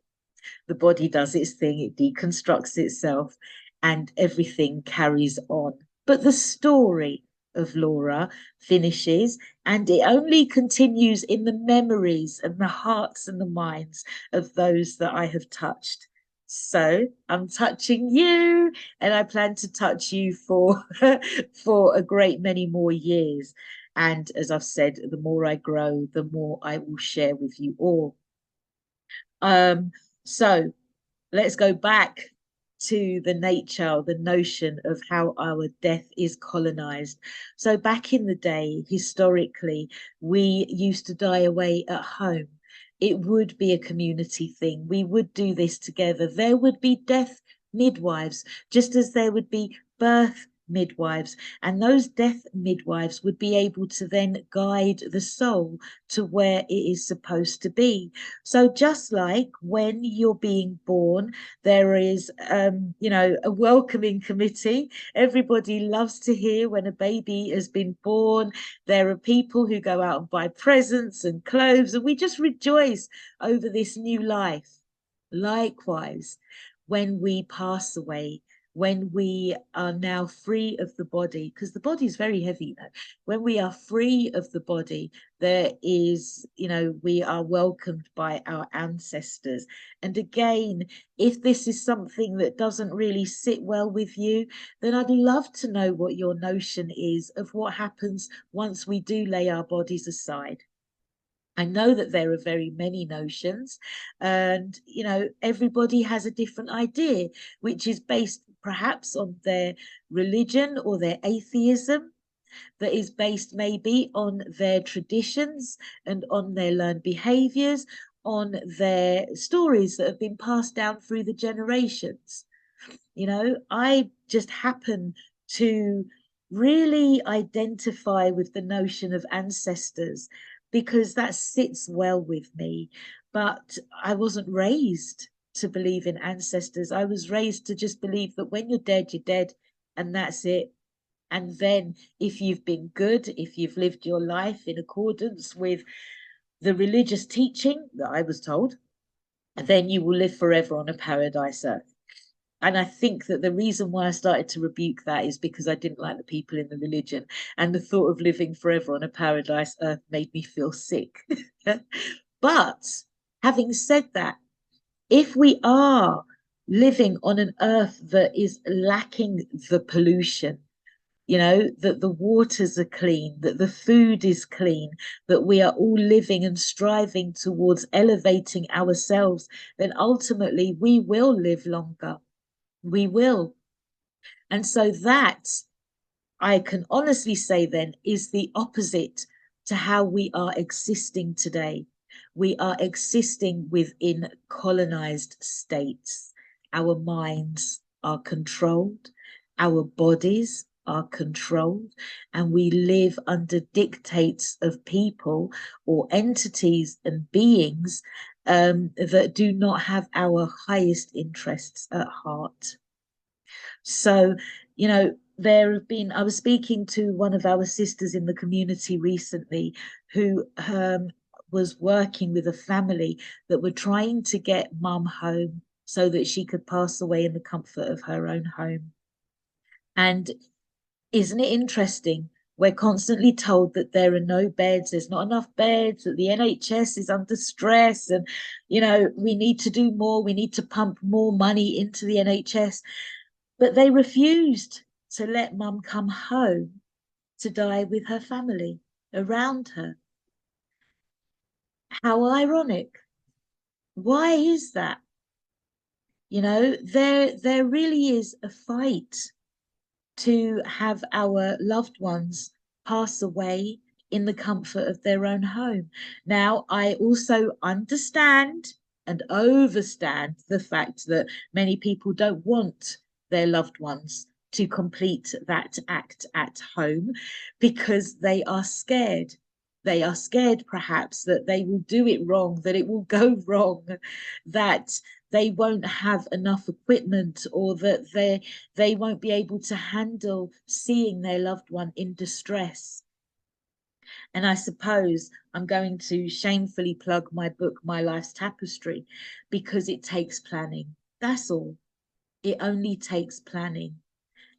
The body does its thing, it deconstructs itself, and everything carries on. But the story of Laura finishes, and it only continues in the memories and the hearts and the minds of those that I have touched. So I'm touching you, and I plan to touch you for for a great many more years. And as I've said, the more I grow, the more I will share with you all. So let's go back to the nature, the notion of how our death is colonized. So back in the day, historically, we used to die away at home. It would be a community thing. We would do this together. There would be death midwives, just as there would be birth midwives, and those death midwives would be able to then guide the soul to where it is supposed to be. So just like when you're being born, there is a welcoming committee. Everybody loves to hear when a baby has been born. There are people who go out and buy presents and clothes, and we just rejoice over this new life. Likewise, when we pass away, when we are now free of the body, because the body is very heavy, you know, when we are free of the body, there is, we are welcomed by our ancestors. And again, if this is something that doesn't really sit well with you, then I'd love to know what your notion is of what happens once we do lay our bodies aside. I know that there are very many notions, and everybody has a different idea, which is based perhaps on their religion or their atheism, that is based maybe on their traditions and on their learned behaviors, on their stories that have been passed down through the generations. I just happen to really identify with the notion of ancestors because that sits well with me. But I wasn't raised to believe in ancestors. I was raised to just believe that when you're dead, and that's it. And then if you've been good, if you've lived your life in accordance with the religious teaching that I was told, then you will live forever on a paradise earth. And I think that the reason why I started to rebuke that is because I didn't like the people in the religion, and the thought of living forever on a paradise earth made me feel sick. But having said that, if we are living on an earth that is lacking the pollution, that the waters are clean, that the food is clean, that we are all living and striving towards elevating ourselves, then ultimately we will live longer. We will. And so that, I can honestly say then, is the opposite to how we are existing today. We are existing within colonized states. Our minds are controlled, our bodies are controlled, and we live under dictates of people or entities and beings that do not have our highest interests at heart. So, there have been, I was speaking to one of our sisters in the community recently who was working with a family that were trying to get mum home so that she could pass away in the comfort of her own home. And isn't it interesting? We're constantly told that there are no beds, there's not enough beds, that the NHS is under stress, and, we need to do more, we need to pump more money into the NHS. But they refused to let mum come home to die with her family around her. How ironic. Why is that? There really is a fight to have our loved ones pass away in the comfort of their own home. Now, I also understand and overstand the fact that many people don't want their loved ones to complete that act at home because they are scared. They are scared, perhaps, that they will do it wrong, that it will go wrong, that they won't have enough equipment, or that they won't be able to handle seeing their loved one in distress. And I suppose I'm going to shamefully plug my book, My Life's Tapestry, because it takes planning. That's all. It only takes planning.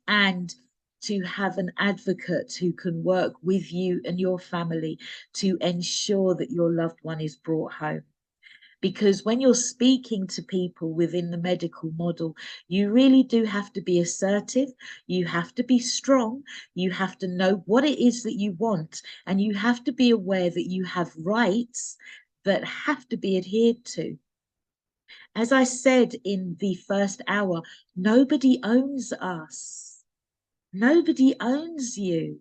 And to have an advocate who can work with you and your family to ensure that your loved one is brought home. Because when you're speaking to people within the medical model, you really do have to be assertive, you have to be strong, you have to know what it is that you want, and you have to be aware that you have rights that have to be adhered to. As I said in the first hour, nobody owns us. Nobody owns you.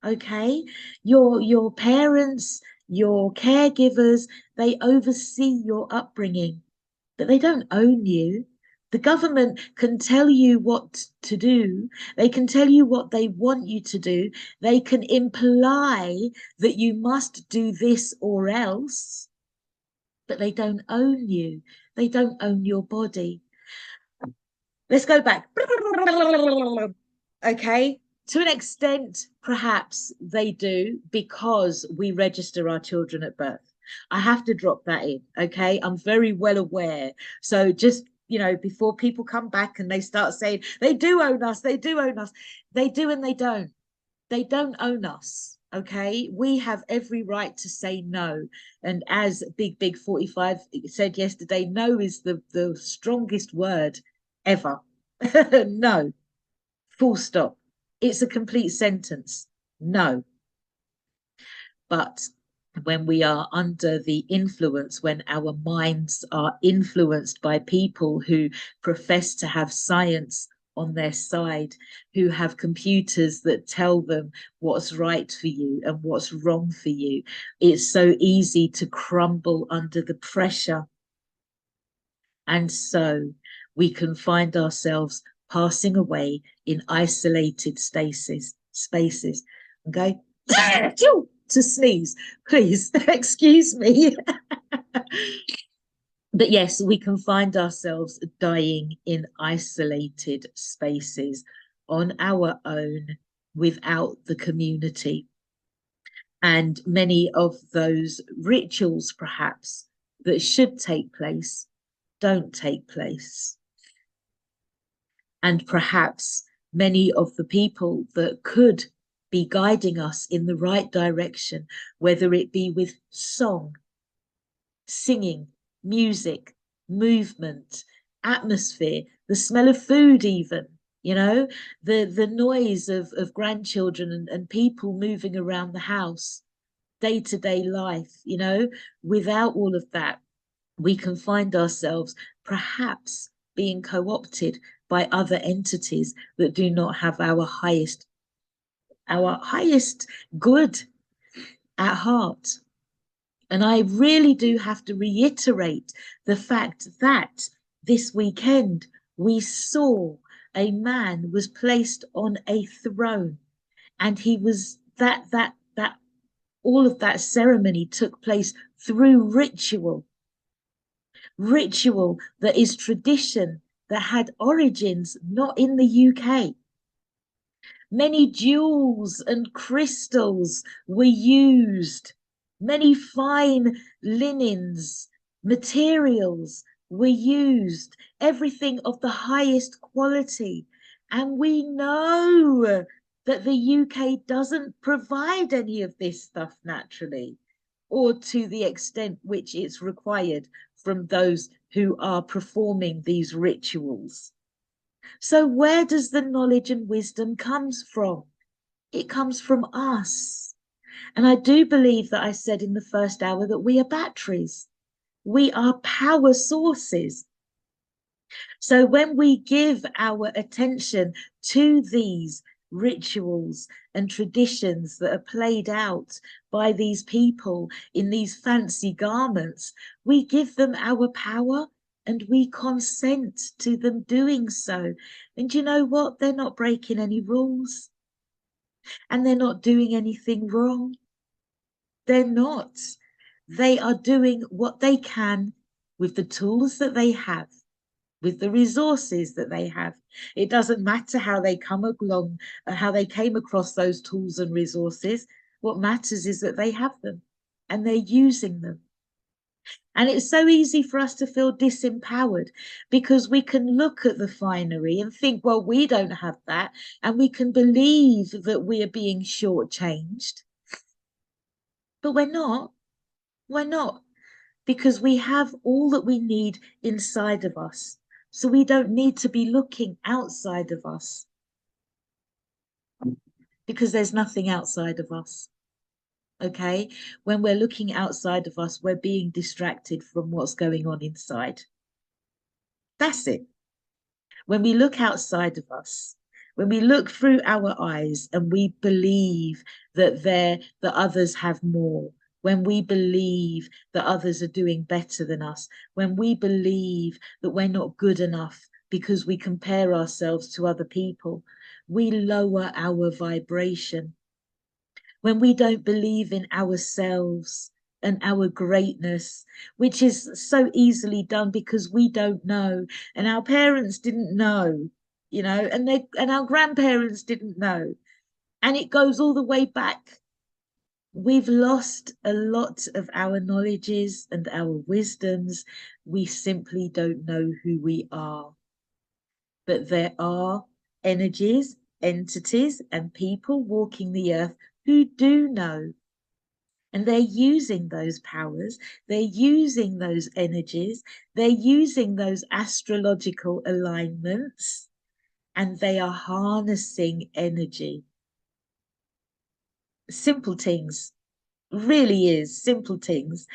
Okay, your parents, your caregivers, they oversee your upbringing, but they don't own you. The government can tell you what to do, they can tell you what they want you to do, they can imply that you must do this or else, but they don't own you, they don't own your body. Let's go back. Okay, to an extent, perhaps they do, because we register our children at birth. I have to drop that in, okay? I'm very well aware. So just, before people come back and they start saying, they do own us, they do own us. They do and they don't. They don't own us, okay? We have every right to say no. And as Big 45 said yesterday, no is the strongest word ever. No. Full stop. It's a complete sentence. No. But when we are under the influence, when our minds are influenced by people who profess to have science on their side, who have computers that tell them what's right for you and what's wrong for you, it's so easy to crumble under the pressure. And so we can find ourselves passing away in isolated spaces. Okay, to sneeze, please excuse me. But yes, we can find ourselves dying in isolated spaces on our own without the community. And many of those rituals, perhaps, that should take place don't take place. And perhaps many of the people that could be guiding us in the right direction, whether it be with song, singing, music, movement, atmosphere, the smell of food, even, the noise of grandchildren and people moving around the house, day-to-day life, without all of that, we can find ourselves perhaps being co-opted by other entities that do not have our highest good at heart. And I really do have to reiterate the fact that this weekend we saw a man was placed on a throne, and he was that all of that ceremony took place through ritual that is tradition, that had origins not in the UK. Many jewels and crystals were used. Many fine linens, materials were used. Everything of the highest quality. And we know that the UK doesn't provide any of this stuff naturally, or to the extent which it's required from those who are performing these rituals. So where does the knowledge and wisdom comes from? It comes from us. And I do believe that I said in the first hour that we are batteries. We are power sources. So when we give our attention to these rituals and traditions that are played out by these people in these fancy garments, we give them our power and we consent to them doing so. And you know what? They're not breaking any rules and they're not doing anything wrong. They're not. They are doing what they can with the tools that they have, with the resources that they have. It doesn't matter how they come along, how they came across those tools and resources. What matters is that they have them and they're using them. And it's so easy for us to feel disempowered because we can look at the finery and think, well, we don't have that. And we can believe that we are being shortchanged. But we're not. We're not. Because we have all that we need inside of us. So we don't need to be looking outside of us because there's nothing outside of us. Okay, when we're looking outside of us, we're being distracted from what's going on inside. That's it. When we look outside of us, when we look through our eyes and we believe that others have more, when we believe that others are doing better than us, when we believe that we're not good enough because we compare ourselves to other people, we lower our vibration. When we don't believe in ourselves and our greatness, which is so easily done because we don't know, and our parents didn't know, and our grandparents didn't know, and it goes all the way back. We've lost a lot of our knowledges and our wisdoms. We simply don't know who we are. But there are energies, entities, and people walking the earth who do know. And they're using those powers, they're using those energies, they're using those astrological alignments, and they are harnessing energy. Simple things, really is simple things.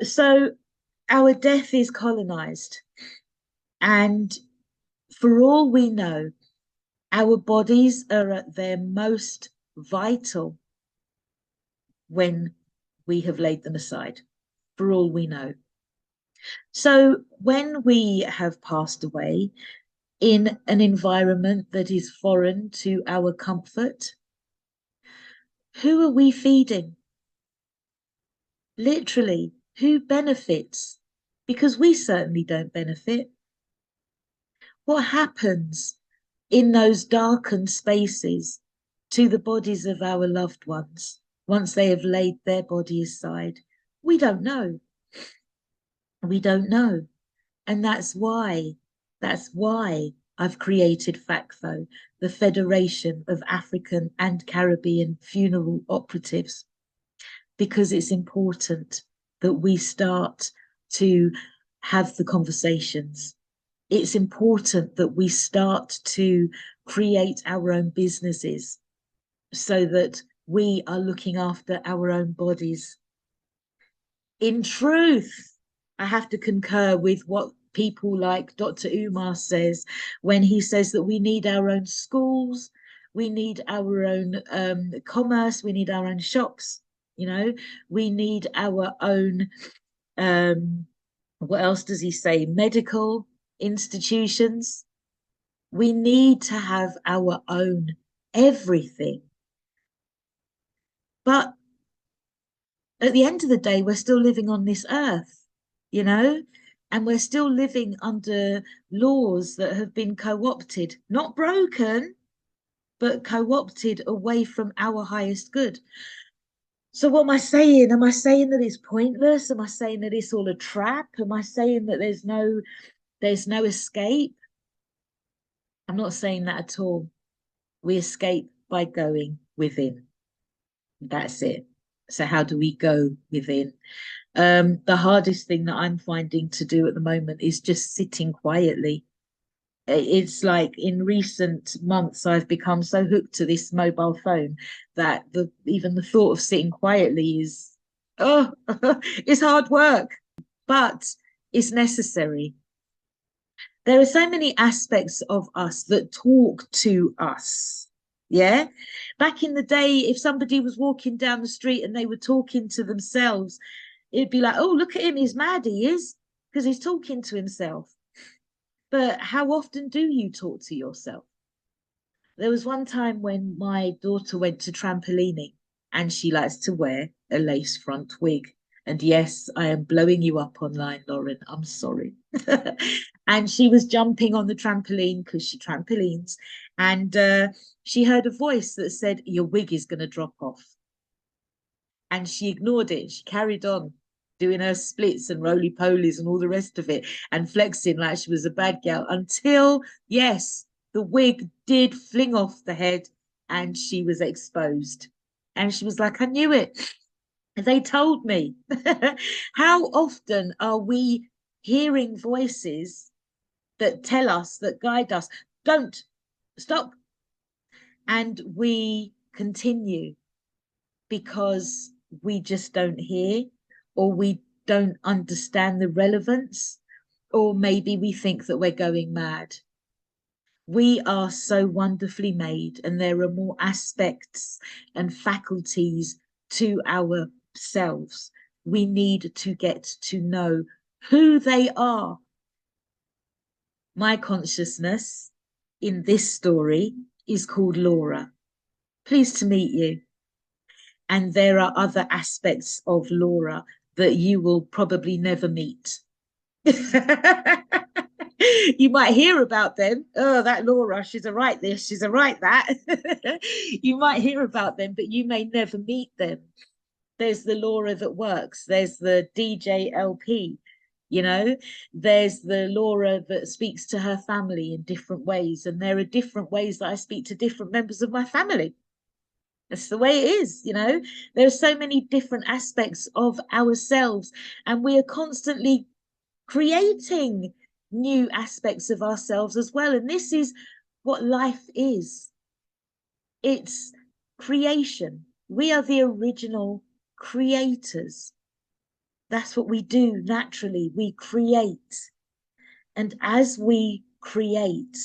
So our death is colonized. And for all we know, our bodies are at their most vital when we have laid them aside, for all we know. So when we have passed away in an environment that is foreign to our comfort, who are we feeding? Literally, who benefits? Because we certainly don't benefit. What happens in those darkened spaces to the bodies of our loved ones once they have laid their body aside? We don't know. We don't know. And that's why I've created FACFO, the Federation of African and Caribbean Funeral Operatives, because it's important that we start to have the conversations. It's important that we start to create our own businesses so that we are looking after our own bodies. In truth, I have to concur with what people like Dr. Umar says when he says that we need our own schools, we need our own commerce, we need our own shops, we need our own, what else does he say? Medical institutions. We need to have our own everything. But at the end of the day, we're still living on this earth, and we're still living under laws that have been co-opted, not broken, but co-opted away from our highest good. So what am I saying? Am I saying that it's pointless? Am I saying that it's all a trap? Am I saying that there's no escape? I'm not saying that at all. We escape by going within. That's it. So how do we go within? The hardest thing that I'm finding to do at the moment is just sitting quietly. It's like in recent months, I've become so hooked to this mobile phone that even the thought of sitting quietly is, it's hard work, but it's necessary. There are so many aspects of us that talk to us. Yeah. Back in the day, if somebody was walking down the street and they were talking to themselves, it'd be like, oh, look at him, he's mad, he is, because he's talking to himself. But how often do you talk to yourself? There was one time when my daughter went to trampolining and she likes to wear a lace front wig. And yes, I am blowing you up online, Lauren. I'm sorry. And she was jumping on the trampoline because she trampolines. And she heard a voice that said, your wig is going to drop off. And she ignored it. She carried on doing her splits and roly polies and all the rest of it and flexing like she was a bad girl until, yes, the wig did fling off the head and she was exposed. And she was like, I knew it. They told me. How often are we hearing voices that tell us, that guide us, don't stop? And we continue because we just don't hear, or we don't understand the relevance, or maybe we think that we're going mad. We are so wonderfully made, and there are more aspects and faculties to ourselves. We need to get to know who they are. My consciousness in this story is called Laura. Pleased to meet you. And there are other aspects of Laura that you will probably never meet. You might hear about them. Oh, that Laura, she's a right this, she's a right that. You might hear about them, but you may never meet them. There's the Laura that works. There's the DJ LP, you know. There's the Laura that speaks to her family in different ways. And there are different ways that I speak to different members of my family. That's the way it is, you know. There are so many different aspects of ourselves, and we are constantly creating new aspects of ourselves as well. And this is what life is. It's creation. We are the original creators. That's what we do naturally. We create. And as we create,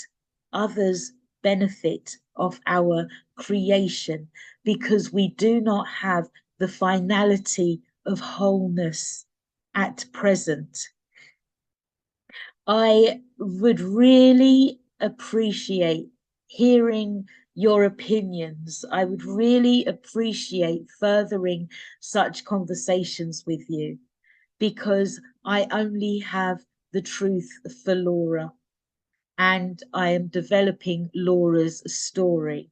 others benefit of our creation because we do not have the finality of wholeness at present. I would really appreciate hearing your opinions. I would really appreciate furthering such conversations with you because I only have the truth for Laura and I am developing Laura's story.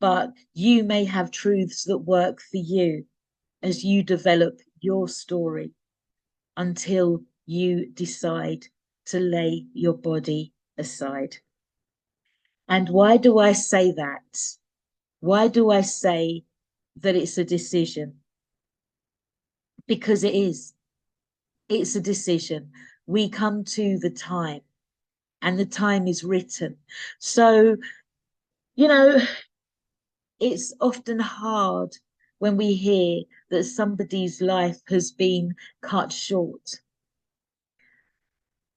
But you may have truths that work for you as you develop your story until you decide to lay your body aside. And why do I say that? Why do I say that it's a decision? Because it is. It's a decision. We come to the time, and the time is written. So, you know, it's often hard when we hear that somebody's life has been cut short.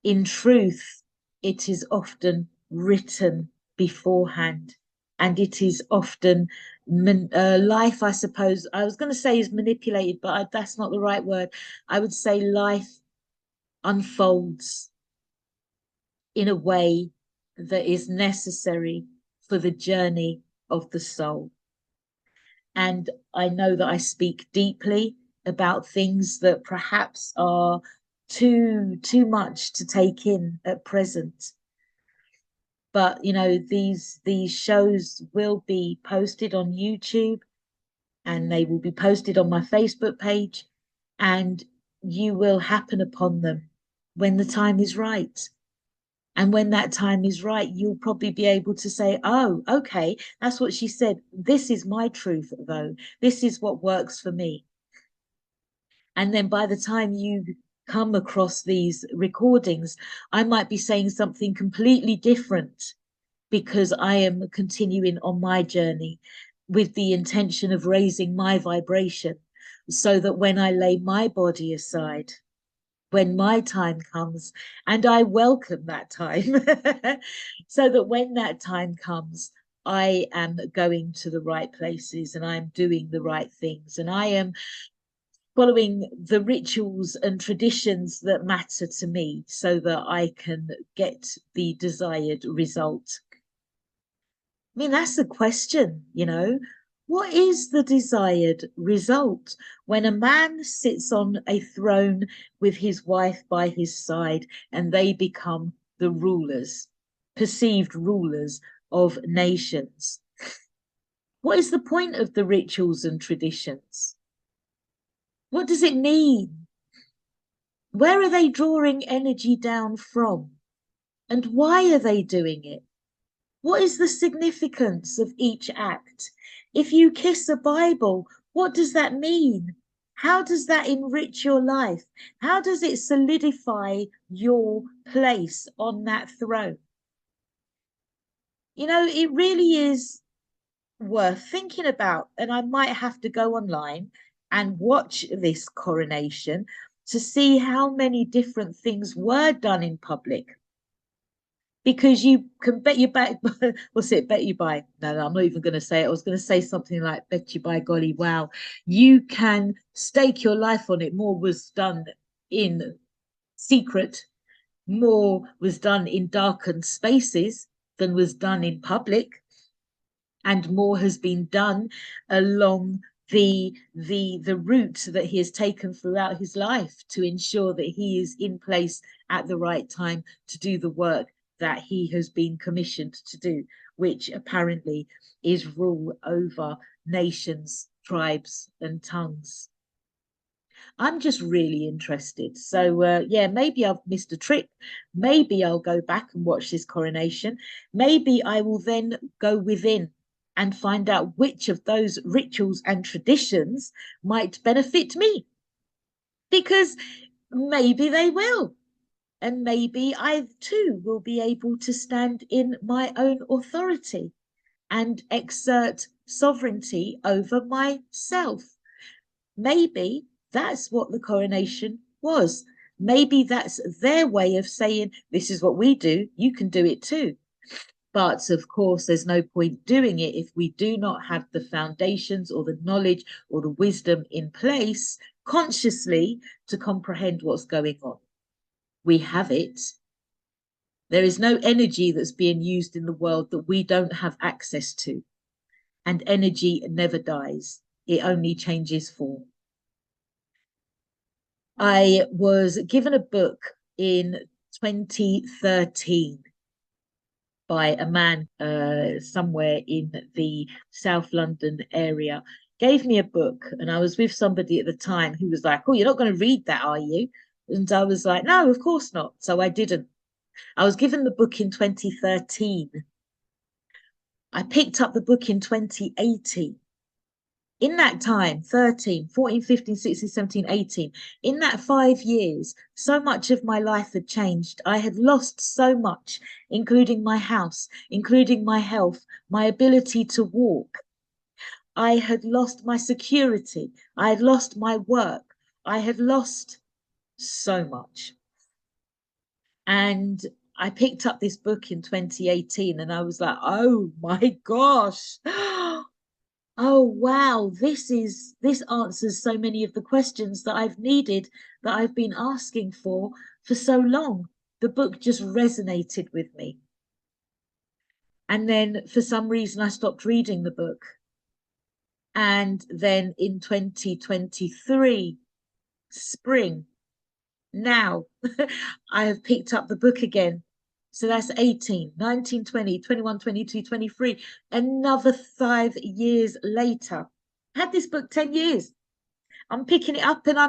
In truth, it is often written beforehand, and it is often life, I suppose. I was going to say is manipulated, but that's not the right word. I would say life unfolds in a way that is necessary for the journey of the soul. And I know that I speak deeply about things that perhaps are too much to take in at present. But you know, these shows will be posted on YouTube and they will be posted on my Facebook page, and you will happen upon them when the time is right. And when that time is right, you'll probably be able to say, oh, okay, that's what she said. This is my truth, though. This is what works for me. And then by the time you come across these recordings, I might be saying something completely different because I am continuing on my journey with the intention of raising my vibration so that when I lay my body aside, when my time comes, and I welcome that time, so that when that time comes, I am going to the right places and I'm doing the right things and I am following the rituals and traditions that matter to me so that I can get the desired result. I mean, that's the question, you know, What is the desired result when a man sits on a throne with his wife by his side and they become the rulers, perceived rulers of nations? What is the point of the rituals and traditions? What does it mean? Where are they drawing energy down from? And why are they doing it? What is the significance of each act? If you kiss a Bible, what does that mean? How does that enrich your life? How does it solidify your place on that throne? You know, it really is worth thinking about. And I might have to go online and watch this coronation to see how many different things were done in public. Because you can bet you back, what's it? Bet you buy. No, I'm not even going to say it. I was going to say something like, bet you by golly, wow. You can stake your life on it. More was done in secret, more was done in darkened spaces than was done in public, and more has been done along the route that he has taken throughout his life to ensure that he is in place at the right time to do the work that he has been commissioned to do, which apparently is rule over nations, tribes, and tongues. I'm just really interested. So, yeah, maybe I've missed a trick. Maybe I'll go back and watch this coronation. Maybe I will then go within and find out which of those rituals and traditions might benefit me. Because maybe they will. And maybe I too will be able to stand in my own authority and exert sovereignty over myself. Maybe that's what the coronation was. Maybe that's their way of saying, this is what we do, you can do it too. But of course, there's no point doing it if we do not have the foundations or the knowledge or the wisdom in place consciously to comprehend what's going on. We have it. There is no energy that's being used in the world that we don't have access to. And energy never dies, it only changes form. I was given a book in 2013 by a man somewhere in the South London area. Gave me a book, and I was with somebody at the time who was like, oh, you're not going to read that, are you? And I was like, no, of course not. So I didn't. I was given the book in 2013. I picked up the book in 2018. In that time, 13, 14, 15, 16, 17, 18, in that 5 years, so much of my life had changed. I had lost so much, including my house, including my health, my ability to walk. I had lost my security. I had lost my work. I had lost so much. And I picked up this book in 2018 and I was like, oh my gosh. Oh wow, this answers so many of the questions that I've needed, that I've been asking for so long. The book just resonated with me. And then for some reason I stopped reading the book. And then in 2023, spring, now I have picked up the book again. So that's 18, 19, 20, 21, 22, 23. Another 5 years later. I had this book 10 years. I'm picking it up and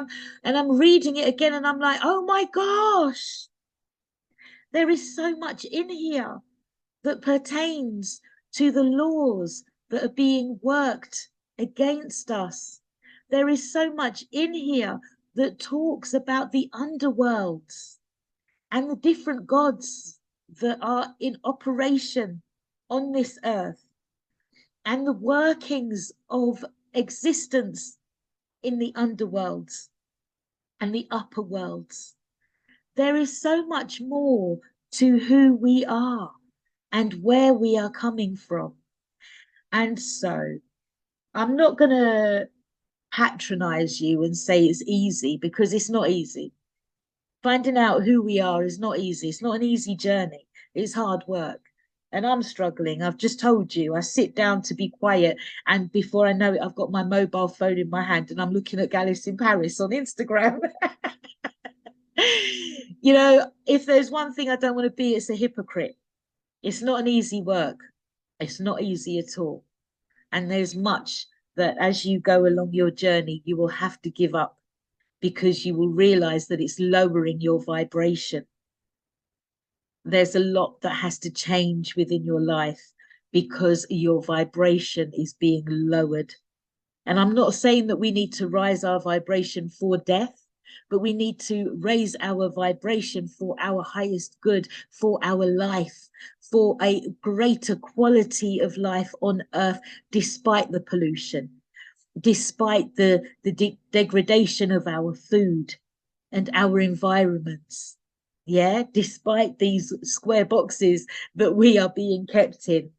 I'm reading it again and I'm like, oh my gosh, there is so much in here that pertains to the laws that are being worked against us. There is so much in here that talks about the underworlds and the different gods that are in operation on this earth and the workings of existence in the underworlds and the upper worlds. There is so much more to who we are and where we are coming from. And so I'm not going to patronize you and say it's easy, because it's not easy. Finding out who we are is not easy. It's not an easy journey. It's hard work. and I'm struggling. I've just told you, I sit down to be quiet, and before I know it, I've got my mobile phone in my hand and I'm looking at Galice in Paris on Instagram. You know, if there's one thing I don't want to be, it's a hypocrite. It's not an easy work. It's not easy at all. And there's much that as you go along your journey, you will have to give up because you will realize that it's lowering your vibration. There's a lot that has to change within your life because your vibration is being lowered. And I'm not saying that we need to rise our vibration for death, but we need to raise our vibration for our highest good, for our life, for a greater quality of life on earth, despite the pollution, despite the degradation of our food and our environments. Yeah, despite these square boxes that we are being kept in,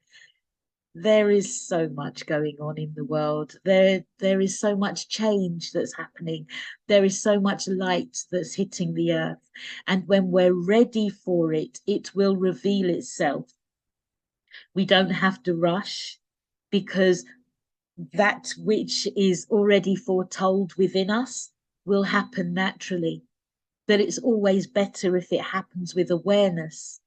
there is so much going on in the world. There is so much change that's happening. There is so much light that's hitting the earth. And when we're ready for it, it will reveal itself. We don't have to rush because that which is already foretold within us will happen naturally. That it's always better if it happens with awareness.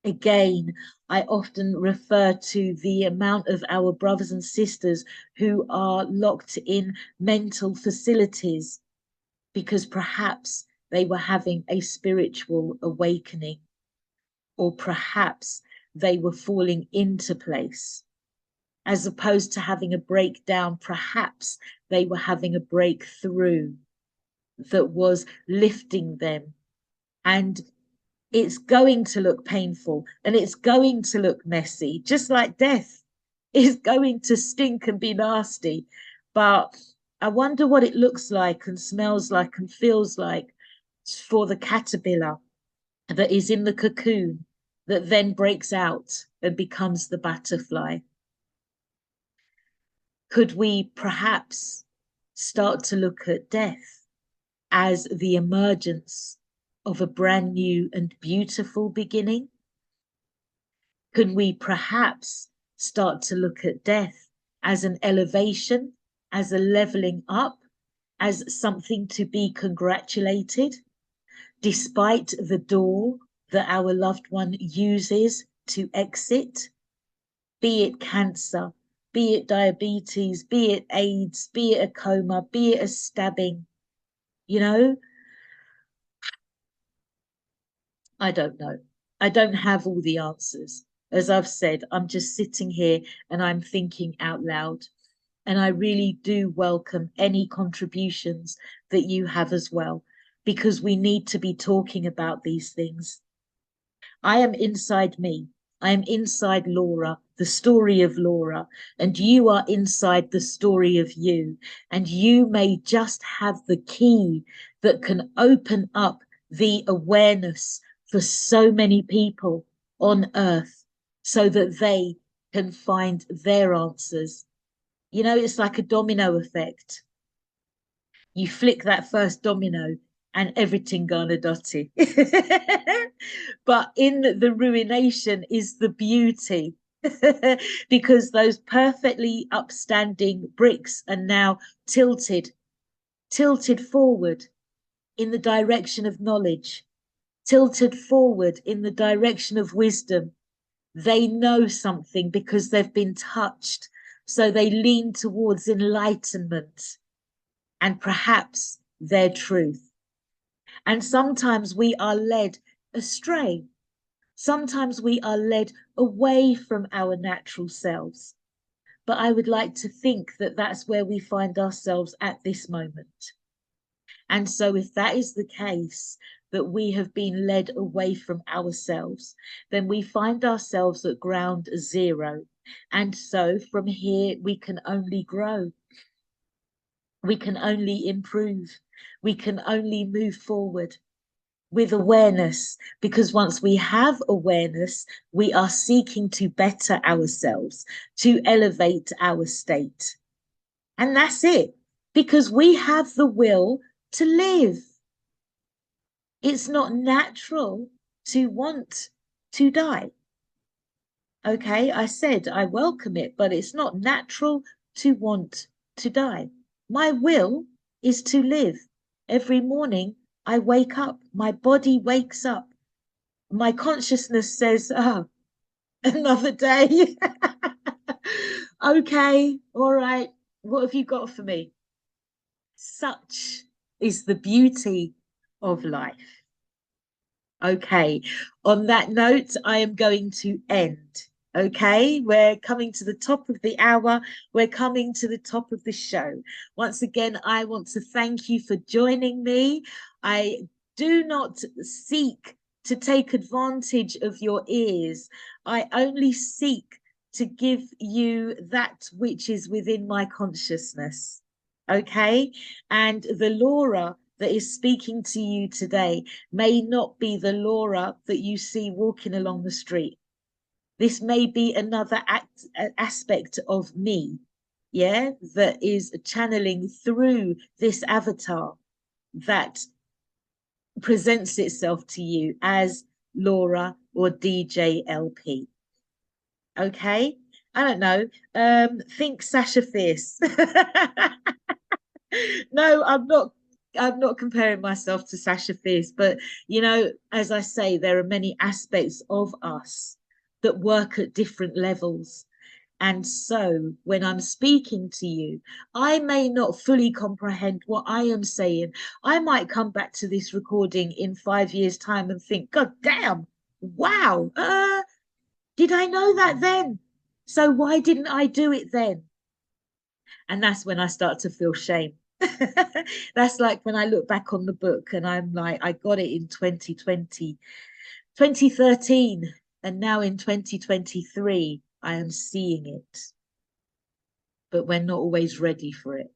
Again, I often refer to the amount of our brothers and sisters who are locked in mental facilities because perhaps they were having a spiritual awakening, or perhaps they were falling into place. As opposed to having a breakdown, perhaps they were having a breakthrough that was lifting them. And it's going to look painful and it's going to look messy, just like death is going to stink and be nasty. But I wonder what it looks like and smells like and feels like for the caterpillar that is in the cocoon that then breaks out and becomes the butterfly. Could we perhaps start to look at death as the emergence of a brand new and beautiful beginning? Could we perhaps start to look at death as an elevation, as a leveling up, as something to be congratulated, despite the door that our loved one uses to exit, be it cancer, be it diabetes, be it AIDS, be it a coma, be it a stabbing, you know? I don't know. I don't have all the answers. As I've said, I'm just sitting here and I'm thinking out loud. And I really do welcome any contributions that you have as well, because we need to be talking about these things. I am inside me. I am inside Laura, the story of Laura, and you are inside the story of you. And you may just have the key that can open up the awareness for so many people on earth so that they can find their answers. You know, it's like a domino effect. You flick that first domino and everything gone a dotty. But in the ruination is the beauty. Because those perfectly upstanding bricks are now tilted forward in the direction of knowledge, tilted forward in the direction of wisdom. They know something because they've been touched, so they lean towards enlightenment and perhaps their truth. And sometimes we are led astray. Sometimes we are led away from our natural selves. But I would like to think that that's where we find ourselves at this moment. And so if that is the case, that we have been led away from ourselves, then we find ourselves at ground zero. And so from here, we can only grow. We can only improve. We can only move forward with awareness, because once we have awareness, we are seeking to better ourselves, to elevate our state. And that's it, because we have the will to live. It's not natural to want to die. Okay, I said I welcome it, but it's not natural to want to die. My will is to live. Every morning I wake up, my body wakes up. My consciousness says, oh, another day. Okay, all right. What have you got for me? Such is the beauty of life. Okay, on that note, I am going to end. Okay, we're coming to the top of the hour. We're coming to the top of the show. Once again, I want to thank you for joining me. I do not seek to take advantage of your ears. I only seek to give you that which is within my consciousness. Okay, and the Laura that is speaking to you today may not be the Laura that you see walking along the street. This may be another aspect of me, yeah, that is channeling through this avatar that presents itself to you as Laura or DJ LP. Okay, I don't know. Think Sasha Fierce. No, I'm not comparing myself to Sasha Fierce, but as I say, there are many aspects of us that work at different levels. And so when I'm speaking to you, I may not fully comprehend what I am saying. I might come back to this recording in 5 years' time and think, God damn, wow, did I know that then? So why didn't I do it then? And that's when I start to feel shame. That's like when I look back on the book and I'm like, I got it in 2020, 2013, and now in 2023, I am seeing it. But we're not always ready for it.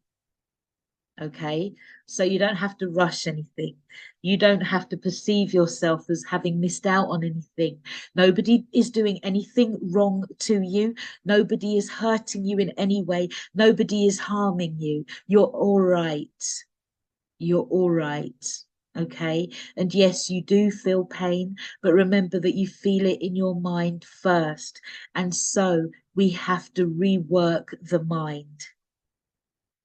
Okay, so you don't have to rush anything. You don't have to perceive yourself as having missed out on anything. Nobody is doing anything wrong to you. Nobody is hurting you in any way. Nobody is harming you. You're all right. You're all right. Okay, and yes, you do feel pain, but remember that you feel it in your mind first, and so we have to rework the mind.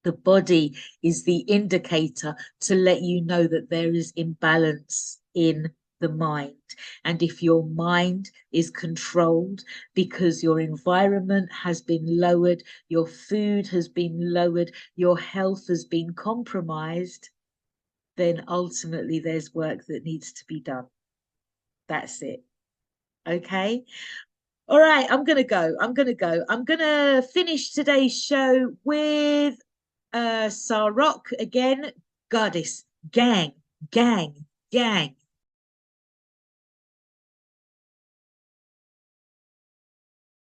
The body is the indicator to let you know that there is imbalance in the mind. And if your mind is controlled because your environment has been lowered, your food has been lowered, your health has been compromised, then ultimately there's work that needs to be done. That's it. Okay. All right, I'm going to go. I'm going to go. I'm going to finish today's show with Sarok again, goddess, gang, gang, gang.